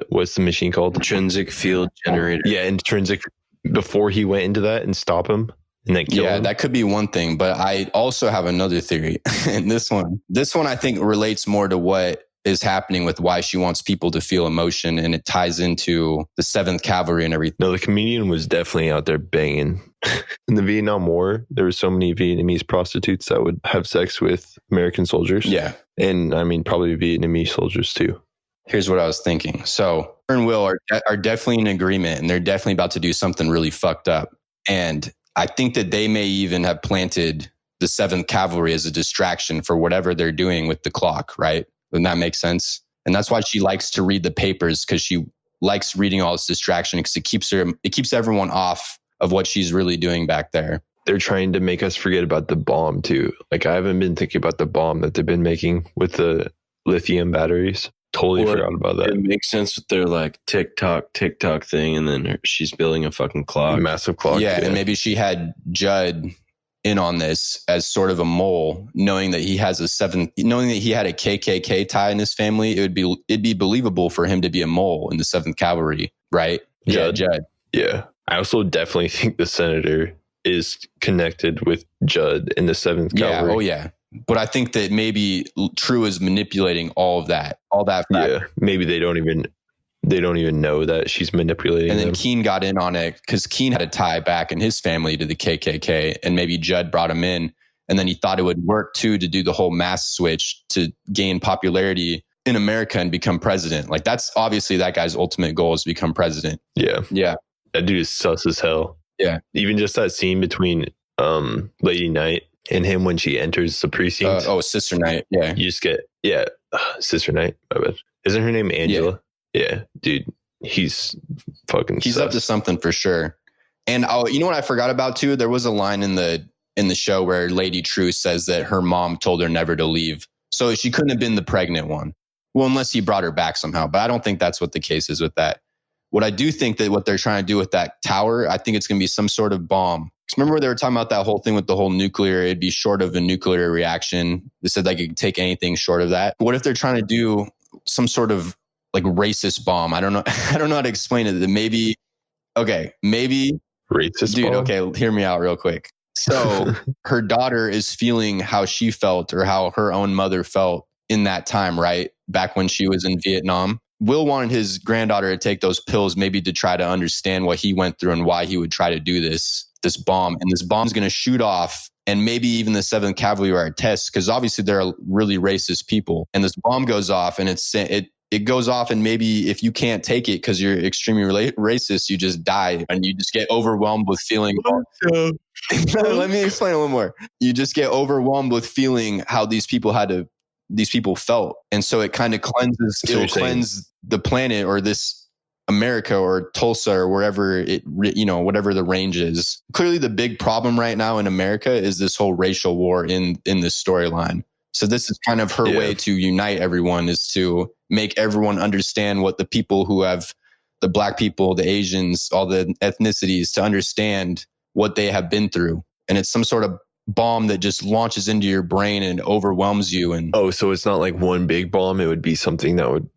what's the machine called? Intrinsic field generator. Yeah, intrinsic, before he went into that and stop him. And then kill him. That could be one thing, but I also have another theory. And this one I think relates more to what is happening with why she wants people to feel emotion, and it ties into the 7th Cavalry and everything. No, the comedian was definitely out there banging. In the Vietnam War, there were so many Vietnamese prostitutes that would have sex with American soldiers. Yeah. And I mean, probably Vietnamese soldiers too. Here's what I was thinking. So her and Will are definitely in agreement, and they're definitely about to do something really fucked up. And I think that they may even have planted the 7th Cavalry as a distraction for whatever they're doing with the clock, right? Doesn't that make sense? And that's why she likes to read the papers, because she likes reading all this distraction, because it keeps everyone off of what she's really doing back there. They're trying to make us forget about the bomb too. Like, I haven't been thinking about the bomb that they've been making with the lithium batteries. Totally forgot about that. It makes sense with their like TikTok thing, and then she's building a fucking clock. A massive clock. Yeah, and maybe she had Judd in on this as sort of a mole, knowing that he had a KKK tie in his family. It'd be believable for him to be a mole in the 7th Cavalry, right? Judd. Yeah. I also definitely think the senator is connected with Judd in the 7th Cavalry. Yeah, oh yeah. But I think that maybe Trieu is manipulating all that factor. Yeah, maybe they don't even know that she's manipulating. And then Keen got in on it because Keen had a tie back in his family to the KKK, and maybe Judd brought him in, and then he thought it would work too to do the whole mass switch to gain popularity in America and become president. Like, that's obviously that guy's ultimate goal, is to become president. Yeah, yeah. That dude is sus as hell. Yeah, even just that scene between Lady Knight and him when she enters the precinct. Sister Knight. Yeah. You just get, Sister Knight. My bad. Isn't her name Angela? Yeah. Dude, he's fucking He's sus. up to something for sure. And you know what I forgot about too? There was a line in the show where Lady Trieu says that her mom told her never to leave. So she couldn't have been the pregnant one. Well, unless he brought her back somehow. But I don't think that's what the case is with that. What I do think that what they're trying to do with that tower, I think it's going to be some sort of bomb. Remember they were talking about that whole thing with the whole nuclear, it'd be short of a nuclear reaction. They said they could take anything short of that. What if they're trying to do some sort of like racist bomb? I don't know. I don't know how to explain it. Maybe racist dude, bomb? okay, hear me out real quick. So her daughter is feeling how she felt, or how her own mother felt in that time, right? Back when she was in Vietnam. Will wanted his granddaughter to take those pills, maybe to try to understand what he went through and why he would try to do this bomb. And this bomb's going to shoot off, and maybe even the 7th Cavalry are at test, because obviously they're really racist people. And this bomb goes off, and it goes off, and maybe if you can't take it because you're extremely racist, you just die, and you just get overwhelmed with feeling. Let me explain a little more. You just get overwhelmed with feeling how these people felt, and so it kind of cleanses. It'll cleanse the planet, or this America, or Tulsa, or wherever whatever the range is. Clearly, the big problem right now in America is this whole racial war in this storyline. So this is kind of her way to unite everyone, is to make everyone understand what the people who have, the black people, the Asians, all the ethnicities, to understand what they have been through. And it's some sort of bomb that just launches into your brain and overwhelms you. And so it's not like one big bomb. It would be something that would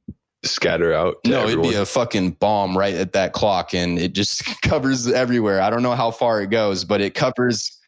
scatter out. No, it'd be a fucking bomb right at that clock, and it just covers everywhere. I don't know how far it goes, but it covers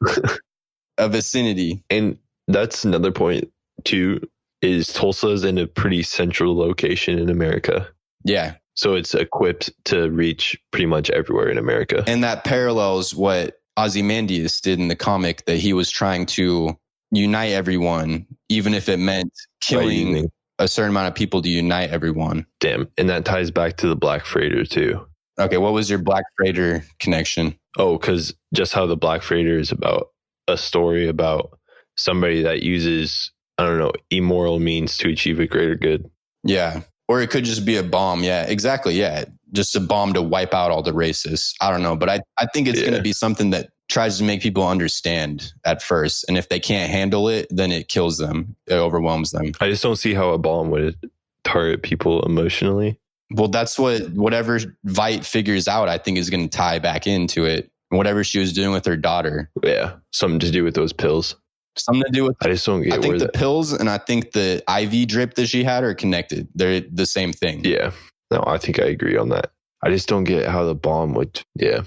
a vicinity. And that's another point too, is Tulsa's in a pretty central location in America. Yeah. So it's equipped to reach pretty much everywhere in America. And that parallels what Ozymandias did in the comic, that he was trying to unite everyone, even if it meant killing a certain amount of people to unite everyone. Damn. And that ties back to the Black Freighter too. Okay, what was your Black Freighter connection? Oh, because just how the Black Freighter is about a story about somebody that uses, I don't know, immoral means to achieve a greater good. Yeah. Or it could just be a bomb. Yeah, exactly. Yeah. Just a bomb to wipe out all the racists. I don't know. But I think it's going to be something that tries to make people understand at first. And if they can't handle it, then it kills them. It overwhelms them. I just don't see how a bomb would target people emotionally. Well, that's whatever Veidt figures out, I think is going to tie back into it. Whatever she was doing with her daughter. Yeah. Something to do with those pills. Something to do with, I just don't get I think where the pills and I think the IV drip that she had are connected. They're the same thing. Yeah. No, I think I agree on that. I just don't get how the bomb would. Yeah.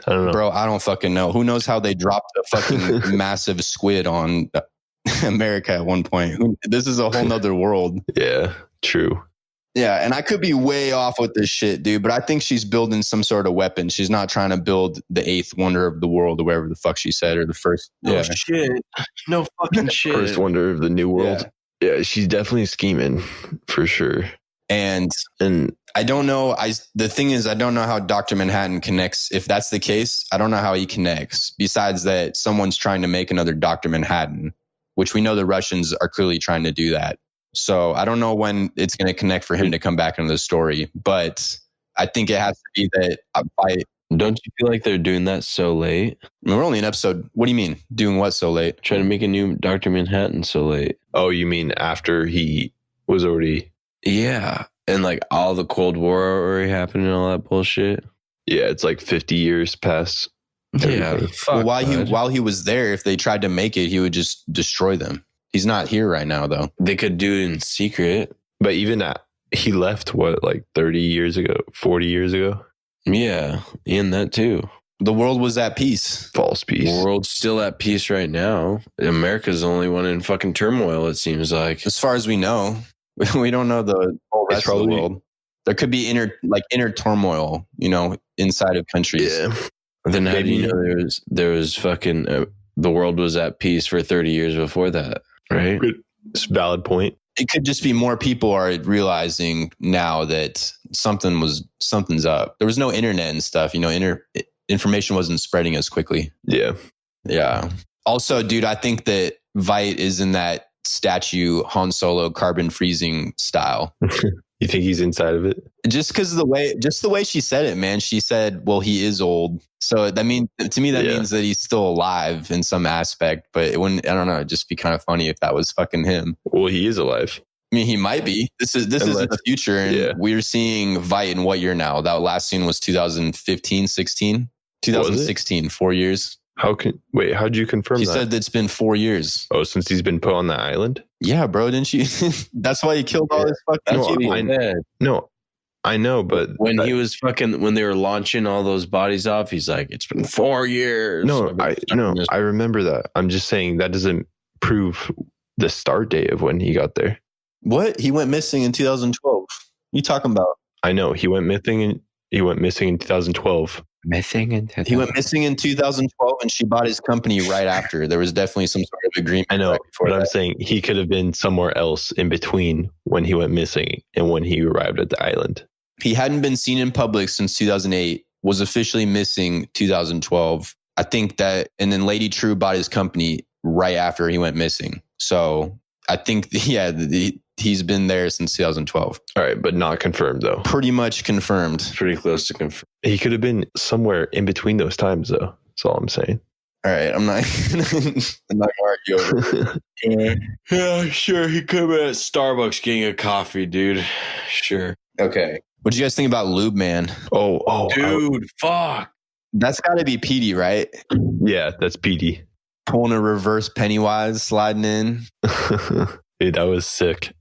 I don't know. Bro, I don't fucking know. Who knows how they dropped a fucking massive squid on America at one point? This is a whole nother world. Yeah, true. Yeah, and I could be way off with this shit, dude, but I think she's building some sort of weapon. She's not trying to build the eighth wonder of the world or whatever the fuck she said, or the first. No shit. No fucking shit. First wonder of the new world. Yeah, she's definitely scheming for sure. And I don't know. The thing is, I don't know how Dr. Manhattan connects. If that's the case, I don't know how he connects. Besides that, someone's trying to make another Dr. Manhattan, which we know the Russians are clearly trying to do that. So I don't know when it's going to connect for him to come back into the story, but I think it has to be that Don't you feel like they're doing that so late? I mean, we're only in episode. What do you mean? Doing what so late? Trying to make a new Dr. Manhattan so late. Oh, you mean after he was already... Yeah. And like all the Cold War already happened and all that bullshit. Yeah, it's like 50 years past. Yeah. Well, while he was there, if they tried to make it, he would just destroy them. He's not here right now, though. They could do it in secret. But even he left, what, like 30 years ago, 40 years ago? Yeah, in that too. The world was at peace. False peace. The world's still at peace right now. America's the only one in fucking turmoil, it seems like. As far as we know, we don't know the whole rest of the world. There could be inner turmoil, inside of countries. Yeah. Then how do you know there was fucking the world was at peace for 30 years before that, right? It's a valid point. It could just be more people are realizing now that something's up. There was no internet and stuff, information wasn't spreading as quickly. Yeah. Yeah. Also, dude, I think that Veidt is in that statue Han Solo carbon freezing style. You think he's inside of it? Just because the way she said it, man. She said, well, he is old. So to me, that means that he's still alive in some aspect, but it wouldn't, I don't know, it'd just be kind of funny if that was fucking him. Well, he is alive. I mean, he might be. This is in the future. And we're seeing Veidt in what year now? That last scene was 2015, 16? 2016, 4 years. How'd you confirm that? She said it's been 4 years. Oh, since he's been put on the island? Yeah, bro, didn't she? That's why he killed all his fucking people. No, I know, but when they were launching all those bodies off, he's like, it's been 4 years. I remember that. I'm just saying that doesn't prove the start date of when he got there. What? He went missing in 2012. You talking about? I know he went missing in 2012. He went missing in 2012, and she bought his company right after. There was definitely some sort of agreement. I know, but I'm saying he could have been somewhere else in between when he went missing and when he arrived at the island. He hadn't been seen in public since 2008, was officially missing 2012. I think that, and then Lady Trieu bought his company right after he went missing. So I think, he's been there since 2012. All right, but not confirmed, though. Pretty much confirmed. Pretty close to confirmed. He could have been somewhere in between those times, though. That's all I'm saying. All right, I'm not gonna argue over it. Yeah, sure. He could have been at Starbucks getting a coffee, dude. Sure. Okay. What do you guys think about Lube Man? Oh, Dude, fuck. That's got to be Petey, right? yeah, that's PD. Pulling a reverse Pennywise, sliding in. Dude, that was sick.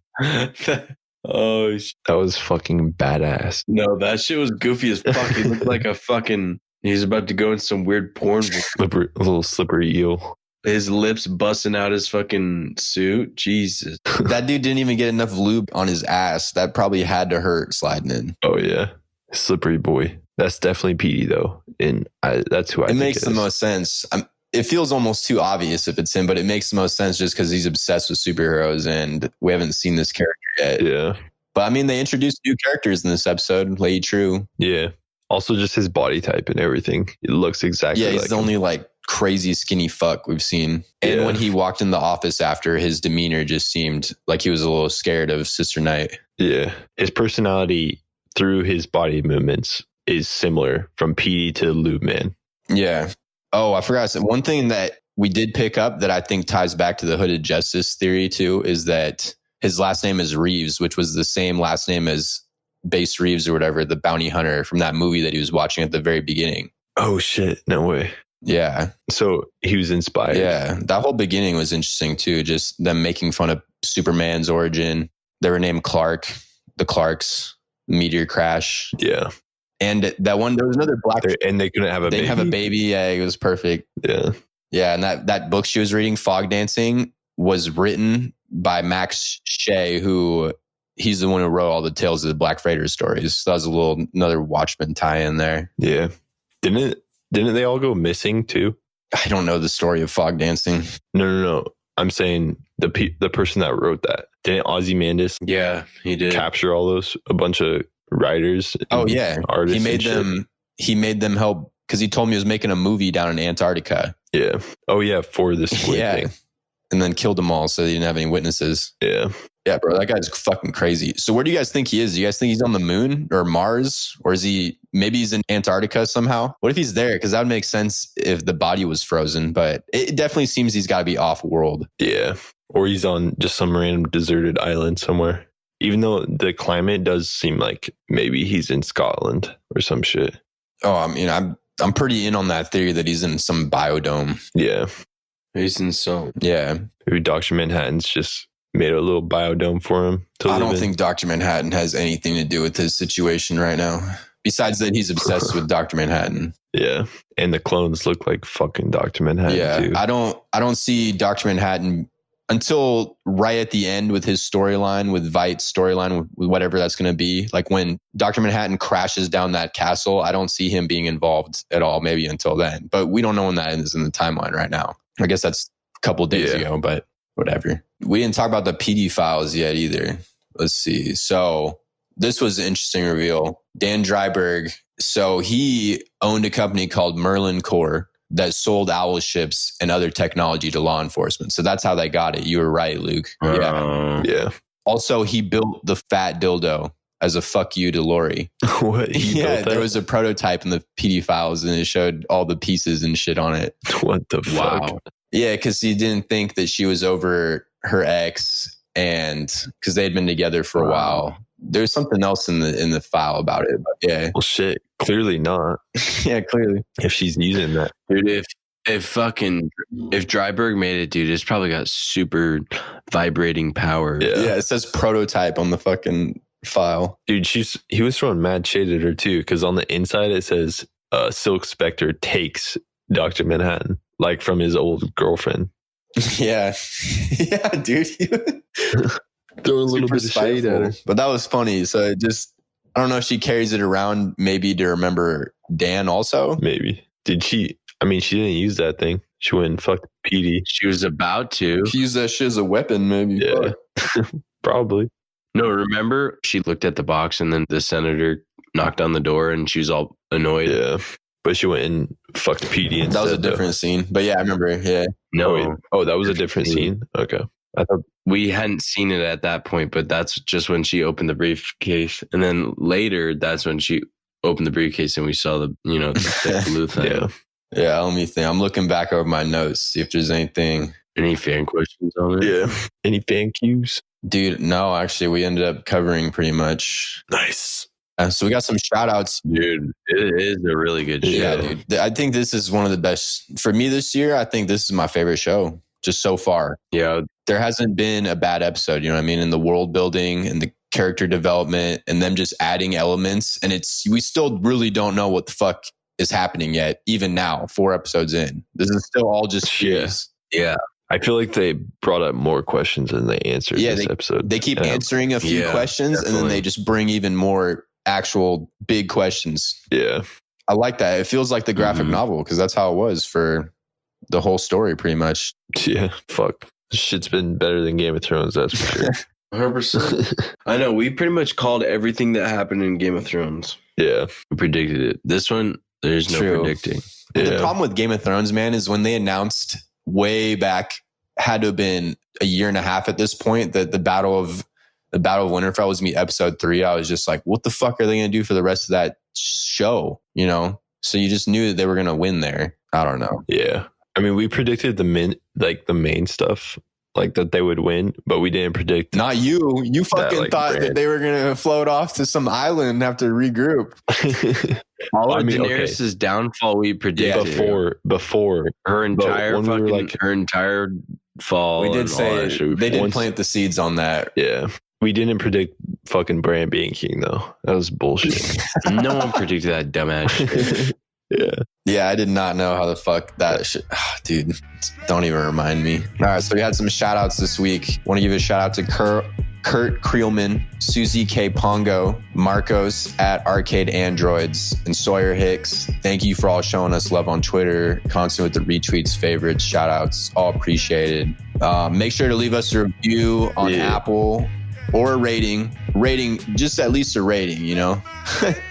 Oh, That was fucking badass. no, that shit was goofy as fuck. He looked like a fucking. He's about to go in some weird porn. A little slippery eel. His lips busting out his fucking suit. Jesus. That dude didn't even get enough lube on his ass. That probably had to hurt sliding in. Oh yeah, slippery boy. That's definitely PD though, and that's who I. It think makes the is. most sense. It feels almost too obvious if it's him, but it makes the most sense just because he's obsessed with superheroes and we haven't seen this character yet. Yeah, But I mean, they introduced new characters in this episode. Lady True. yeah. Also, just his body type and everything. It looks exactly. Yeah, he's like the him. only like crazy skinny fuck we've seen. And Yeah. when he walked in the office after, his demeanor just seemed like he was a little scared of Sister Night. Yeah, his personality through his body movements is similar from PD to Lube Man. Yeah. Oh, I forgot. One thing that we did pick up that I think ties back to the Hooded Justice theory too is that his last name is Reeves, which was the same last name as Bass Reeves or whatever, the bounty hunter from that movie that he was watching at the very beginning. Oh shit! No way. Yeah. So he was inspired. Yeah. That whole beginning was interesting too. Just them making fun of Superman's origin. They were named Clark, the Clarks, meteor crash. Yeah. And that one, there was another black. And they couldn't have a They baby. didn't have a baby. Yeah, it was perfect. Yeah. Yeah. And that book she was reading, Fog Dancing, was written by Max Shea, who he's the one who wrote all the Tales of the Black Freighter stories. So that was another Watchmen tie in there. Yeah. Didn't they all go missing too? I don't know the story of Fog Dancing. No. I'm saying the person that wrote that. Didn't Ozymandias Yeah, he did. capture all those, a bunch of writers? Oh and yeah. artists. He made them help because he told me he was making a movie down in Antarctica. Yeah. Oh yeah, for the squid Yeah. thing. And then killed them all so they didn't have any witnesses. Yeah. Yeah, bro, that guy's fucking crazy. So where do you guys think he is? Do you guys think he's on the moon or Mars? Or maybe he's in Antarctica somehow? What if he's there? Because that would make sense if the body was frozen, but it definitely seems he's got to be off world. Yeah. Or he's on just some random deserted island somewhere. Even though the climate does seem like maybe he's in Scotland or some shit. Oh, I mean, I'm pretty in on that theory that he's in some biodome. Yeah. He's in some. Yeah. Maybe Dr. Manhattan's just made a little biodome for him to I live don't in. think Dr. Manhattan has anything to do with his situation right now. Besides that, he's obsessed with Dr. Manhattan. Yeah. And the clones look like fucking Dr. Manhattan Yeah. too. I don't see Dr. Manhattan until right at the end with his storyline, with Veidt's storyline, with whatever that's going to be. Like when Dr. Manhattan crashes down that castle, I don't see him being involved at all, maybe until then. But we don't know when that is in the timeline right now. I guess that's a couple days ago, but whatever. We didn't talk about the PD files yet either. Let's see. So this was an interesting reveal. Dan Dreiberg. So he owned a company called Merlin Corps that sold owl ships and other technology to law enforcement. So that's how they got it. You were right, Luke. Yeah. Yeah. Also, he built the fat dildo as a fuck you to Lori. What? He Yeah, built there that? was a prototype in the PD files and it showed all the pieces and shit on it. What the fuck? Yeah, because he didn't think that she was over her ex and because they had been together for a while. There's something else in the file about it. But yeah. Well, shit. Clearly not. Yeah, clearly. If she's using that. Dude, if Dreiberg made it, dude, it's probably got super vibrating power. Yeah, it says prototype on the fucking file. Dude, he was throwing mad shade at her too, because on the inside it says Silk Spectre takes Dr. Manhattan, like from his old girlfriend. Yeah. Yeah, dude. Throw a little Super bit of shade at her. spiteful. But that was funny. So it just, I don't know if she carries it around maybe to remember Dan also. Maybe. Did she? I mean, she didn't use that thing. She went and fucked PD. She was about to. She used that shit as a weapon, maybe. Yeah. Probably. No, remember? She looked at the box and then the senator knocked on the door and she was all annoyed. Yeah. But she went and fucked PD instead. That was a though. different scene. But yeah, I remember. Yeah. No, Oh, that was a different scene? Okay. I thought, we hadn't seen it at that point, but that's just when she opened the briefcase. And then later, that's when she opened the briefcase and we saw the thick blue thing. yeah. Yeah, let me think. I'm looking back over my notes, see if there's anything. Any fan questions on it? Yeah. Any fan cues? Dude, no, actually, we ended up covering pretty much. Nice. So we got some shout outs. Dude, it is a really good show. Yeah, dude. I think this is one of the best. For me this year, I think this is my favorite show, just so far. Yeah. There hasn't been a bad episode, you know what I mean? In the world building and the character development and them just adding elements. And we still really don't know what the fuck is happening yet, even now, 4 episodes in. This is still all just cheese. Yeah. I feel like they brought up more questions than they answered this episode. They keep answering a few questions and then they just bring even more actual big questions. Yeah. I like that. It feels like the graphic novel because that's how it was for the whole story pretty much. Yeah. Fuck. This shit's been better than Game of Thrones, that's for sure. 100%. I know. We pretty much called everything that happened in Game of Thrones. Yeah. We predicted it. This one, there's no predicting. Yeah. The problem with Game of Thrones, man, is when they announced way back, had to have been a year and a half at this point, that the Battle of Winterfell was going to be episode 3. I was just like, what the fuck are they going to do for the rest of that show? You know? So you just knew that they were going to win there. I don't know. Yeah. I mean, we predicted the main stuff, like that they would win, but we didn't predict. Not you. You fucking thought that they were going to float off to some island and have to regroup. All of Daenerys' downfall we predicted. Before her entire her entire fall. We did say they did plant the seeds on that. Yeah. We didn't predict fucking Bran being king, though. That was bullshit. No one predicted that dumbass shit. Yeah, I did not know how the fuck that shit. Oh, dude, don't even remind me. All right, so we had some shout outs this week. Want to give a shout out to Kurt Creelman, Susie K. Pongo, Marcos at Arcade Androids, and Sawyer Hicks. Thank you for all showing us love on Twitter, constant with the retweets, favorites, shout outs, all appreciated. Make sure to leave us a review on Apple or a rating, just at least a rating, you know?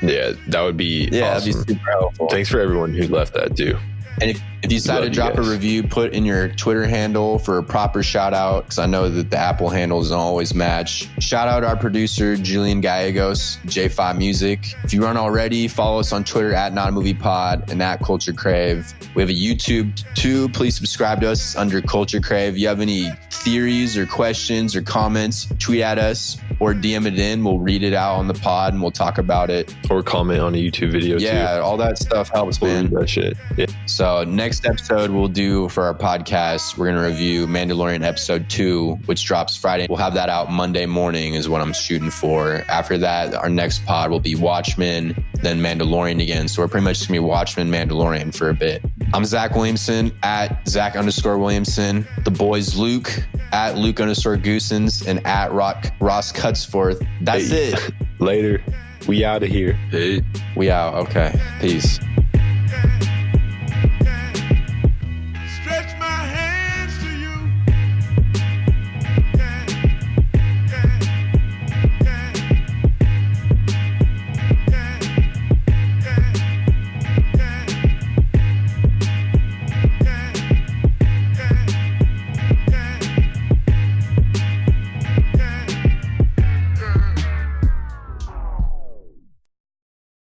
Yeah, that would be awesome. That'd be super helpful. Thanks for everyone who left that too. And if you decide to drop a review, put in your Twitter handle for a proper shout out, because I know that the Apple handles don't always match. Shout out our producer, Julian Gallegos, J5 Music. If you aren't already, follow us on Twitter at Not a Movie Pod and at Culture Crave. We have a YouTube too. Please subscribe to us under Culture Crave. If you have any theories or questions or comments, tweet at us or DM it in. We'll read it out on the pod and we'll talk about it. Or comment on a YouTube video too. Yeah, all that stuff helps, man. That shit. Yeah. So next episode we'll do for our podcast, we're going to review Mandalorian episode 2, which drops Friday. We'll have that out Monday morning is what I'm shooting for. After that, our next pod will be Watchmen, then Mandalorian again. So we're pretty much just going to be Watchmen, Mandalorian for a bit. I'm Zach Williamson at Zach_Williamson. The boys Luke at Luke_Goosens and at Ross Cutsforth. That's it. Later. We out of here. Hey. We out. Okay. Peace.